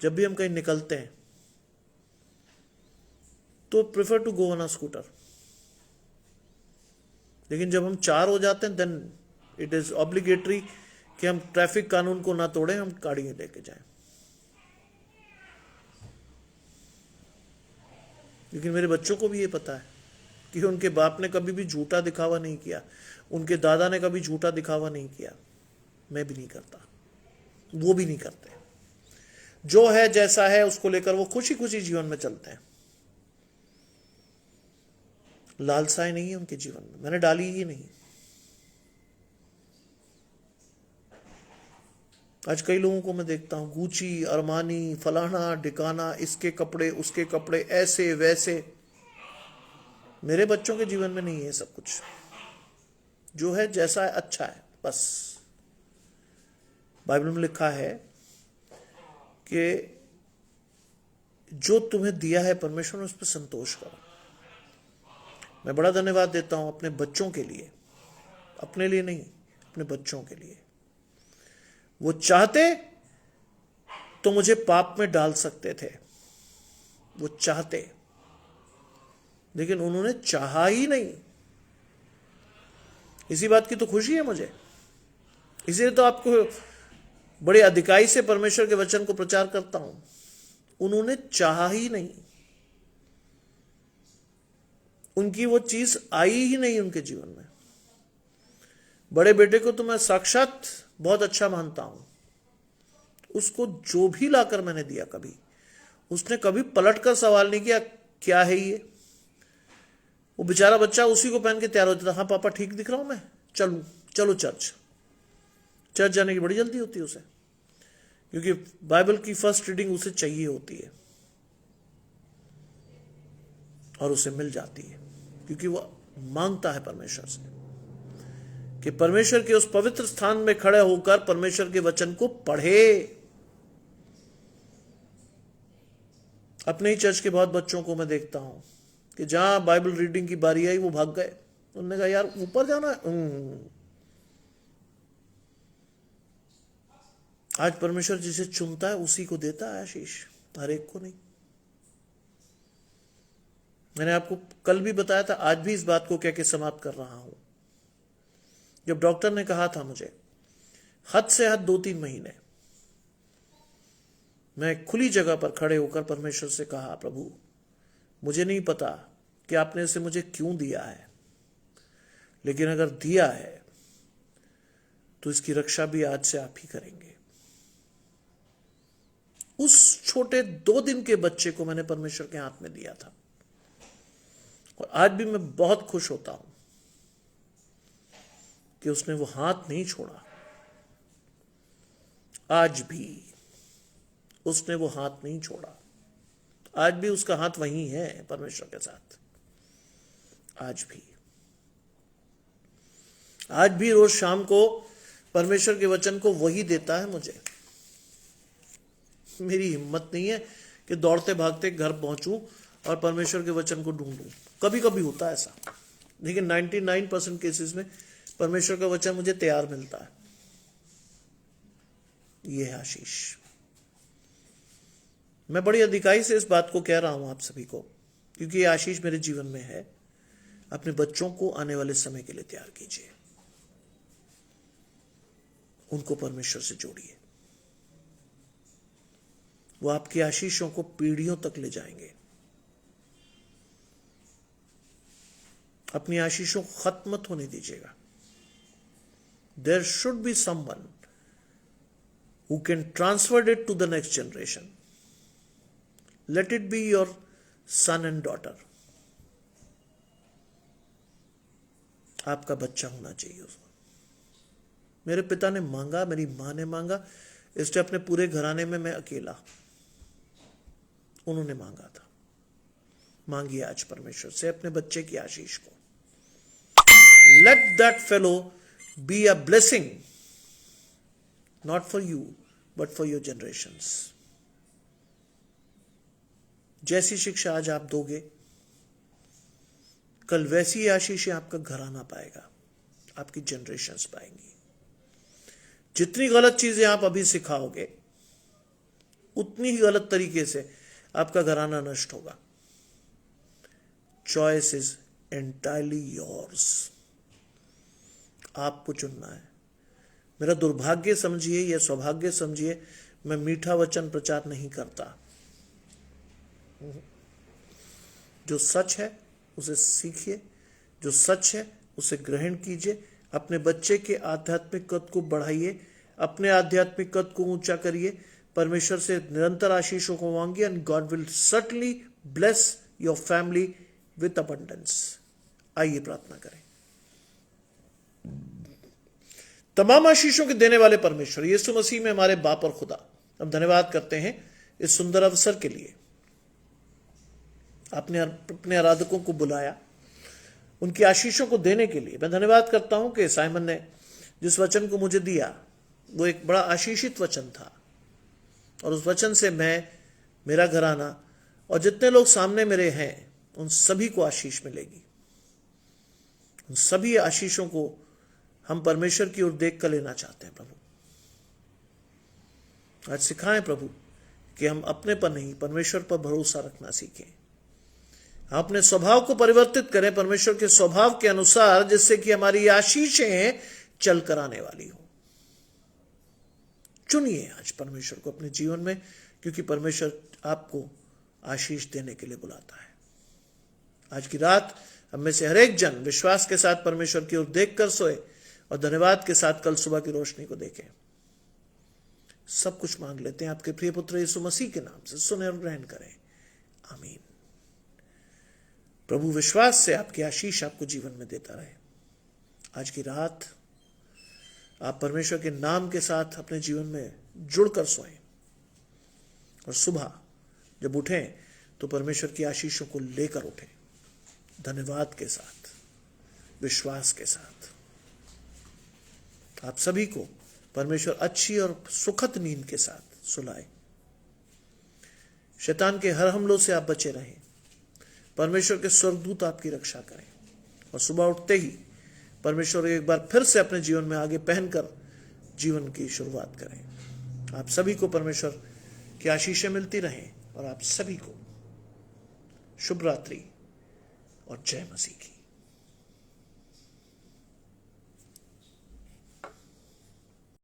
जब भी हम कहीं निकलते हैं तो prefer to go on a scooter. लेकिन जब हम 4 हो जाते हैं, देन इट इज ऑब्लिगेटरी कि हम ट्रैफिक कानून को ना तोड़ें, हम गाड़ियां लेके जाएं। लेकिन मेरे बच्चों को भी ये पता है कि उनके बाप ने कभी भी झूठा दिखावा नहीं किया, उनके दादा ने कभी झूठा दिखावा नहीं किया, मैं भी नहीं करता, वो भी नहीं करते। जो है जैसा है उसको लेकर वो खुशी खुशी जीवन में चलते हैं। लालसाएं नहीं है उनके जीवन में, मैंने डाली ही नहीं। आज कई लोगों को मैं देखता हूं, गुची, अरमानी, फलाना ढिकाना, इसके कपड़े उसके कपड़े, ऐसे वैसे। मेरे बच्चों के जीवन में नहीं है सब कुछ। जो है जैसा है अच्छा है बस। बाइबल में लिखा है कि जो तुम्हें दिया है परमेश्वर ने उस पर संतोष करो। मैं बड़ा धन्यवाद देता हूं अपने बच्चों के लिए, अपने लिए नहीं, अपने बच्चों के लिए। वो चाहते तो मुझे पाप में डाल सकते थे, वो चाहते, लेकिन उन्होंने चाहा ही नहीं। इसी बात की तो खुशी है मुझे। इसीलिए तो आपको बड़े अधिकाई से परमेश्वर के वचन को प्रचार करता हूं। उन्होंने चाहा ही नहीं, उनकी वो चीज आई ही नहीं उनके जीवन में। बड़े बेटे को तो मैं साक्षात बहुत अच्छा मानता हूं। उसको जो भी लाकर मैंने दिया, कभी उसने कभी पलटकर सवाल नहीं किया क्या है ये। वो बेचारा बच्चा उसी को पहन के तैयार होता था, हाँ पापा ठीक दिख रहा हूं मैं, चलूं, चलो चर्च जाने की बड़ी जल्दी होती है उसे, क्योंकि बाइबल की फर्स्ट रीडिंग उसे चाहिए होती है और उसे मिल जाती है, क्योंकि वो मांगता है परमेश्वर से कि परमेश्वर के उस पवित्र स्थान में खड़े होकर परमेश्वर के वचन को पढ़े। अपने ही चर्च के बहुत बच्चों को मैं देखता हूं कि जहां बाइबल रीडिंग की बारी आई वो भाग गए। उन्होंने कहा यार ऊपर जाना है। आज परमेश्वर जिसे चुनता है उसी को देता है आशीष, हर एक को नहीं। मैंने आपको कल भी बताया था, आज भी इस बात को कह के समाप्त कर रहा हूं। जब डॉक्टर ने कहा था मुझे हद से हद 2-3 महीने, मैं खुली जगह पर खड़े होकर परमेश्वर से कहा, प्रभु मुझे नहीं पता कि आपने इसे मुझे क्यों दिया है, लेकिन अगर दिया है तो इसकी रक्षा भी आज से आप ही करेंगे। उस छोटे 2 दिन के बच्चे को मैंने परमेश्वर के हाथ में दिया था और आज भी मैं बहुत खुश होता हूं कि उसने वो हाथ नहीं छोड़ा। आज भी उसने वो हाथ नहीं छोड़ा। आज भी उसका हाथ वहीं है परमेश्वर के साथ। आज भी रोज शाम को परमेश्वर के वचन को वही देता है मुझे। मेरी हिम्मत नहीं है कि दौड़ते भागते घर पहुंचूं और परमेश्वर के वचन को ढूंढूं। कभी कभी होता है ऐसा, लेकिन 99% केसेस में परमेश्वर का वचन मुझे तैयार मिलता है। यह है आशीष। मैं बड़ी अधिकाई से इस बात को कह रहा हूं आप सभी को, क्योंकि यह आशीष मेरे जीवन में है। अपने बच्चों को आने वाले समय के लिए तैयार कीजिए, उनको परमेश्वर से जोड़िए। वो आपकी आशीषों को पीढ़ियों तक ले जाएंगे। अपनी आशीषों को खत्म मत होने दीजिएगा। There should be someone who can transfer it to the next generation. Let it be your son and daughter. आपका बच्चा होना चाहिए उसमें। मेरे पिता ने मांगा, मेरी मां ने मांगा, इसलिए अपने पूरे घराने में मैं अकेला। उन्होंने मांगा था। मांगिए आज परमेश्वर से अपने बच्चे की आशीष को। Let that fellow be a blessing, not for you, but for your generations. जैसी शिक्षा आज आप दोगे, कल वैसी आशीषें आपका घराना पाएगा, आपकी जनरेशंस पाएंगी। जितनी गलत चीजें आप अभी सिखाओगे, उतनी ही गलत तरीके से आपका घराना नष्ट होगा। Choice is entirely yours. आपको चुनना है। मेरा दुर्भाग्य समझिए या सौभाग्य समझिए, मैं मीठा वचन प्रचार नहीं करता। जो सच है उसे सीखिए, जो सच है उसे ग्रहण कीजिए। अपने बच्चे के आध्यात्मिक कद को बढ़ाइए, अपने आध्यात्मिक कद को ऊंचा करिए। परमेश्वर से निरंतर आशीषों को मांगिए, and God will certainly bless your family with abundance. आइए प्रार्थना करें। तमाम आशीषों के देने वाले परमेश्वर यीशु मसीह में हमारे बाप और खुदा, हम धन्यवाद करते हैं इस सुंदर अवसर के लिए। आपने अपने आराधकों को बुलाया उनकी आशीषों को देने के लिए। मैं धन्यवाद करता हूं कि साइमन ने जिस वचन को मुझे दिया वो एक बड़ा आशीषित वचन था, और उस वचन से मैं, मेरा घराना और जितने लोग सामने मेरे हैं उन सभी को आशीष मिलेगी। उन सभी आशीषों को हम परमेश्वर की ओर देख कर लेना चाहते हैं। प्रभु आज सिखाएं प्रभु कि हम अपने पर नहीं, परमेश्वर पर भरोसा रखना सीखें। अपने स्वभाव को परिवर्तित करें परमेश्वर के स्वभाव के अनुसार, जिससे कि हमारी आशीषें चल कर आने वाली हो। चुनिए आज परमेश्वर को अपने जीवन में, क्योंकि परमेश्वर आपको आशीष देने के लिए बुलाता है। आज की रात हम में से हर एक जन विश्वास के साथ परमेश्वर की ओर देखकर सोए और धन्यवाद के साथ कल सुबह की रोशनी को देखें। सब कुछ मांग लेते हैं आपके प्रिय पुत्र यीशु मसीह के नाम से। सुने और ग्रहण करें। आमीन। प्रभु विश्वास से आपकी आशीष आपको जीवन में देता रहे। आज की रात आप परमेश्वर के नाम के साथ अपने जीवन में जुड़कर सोएं, और सुबह जब उठें तो परमेश्वर की आशीषों को लेकर उठें, धन्यवाद के साथ, विश्वास के साथ। आप सभी को परमेश्वर अच्छी और सुखद नींद के साथ सुलाए। शैतान के हर हमलों से आप बचे रहें। परमेश्वर के स्वर्गदूत आपकी रक्षा करें, और सुबह उठते ही परमेश्वर एक बार फिर से अपने जीवन में आगे पहनकर जीवन की शुरुआत करें। आप सभी को परमेश्वर की आशीषें मिलती रहें, और आप सभी को शुभ रात्रि और जय मसीह की।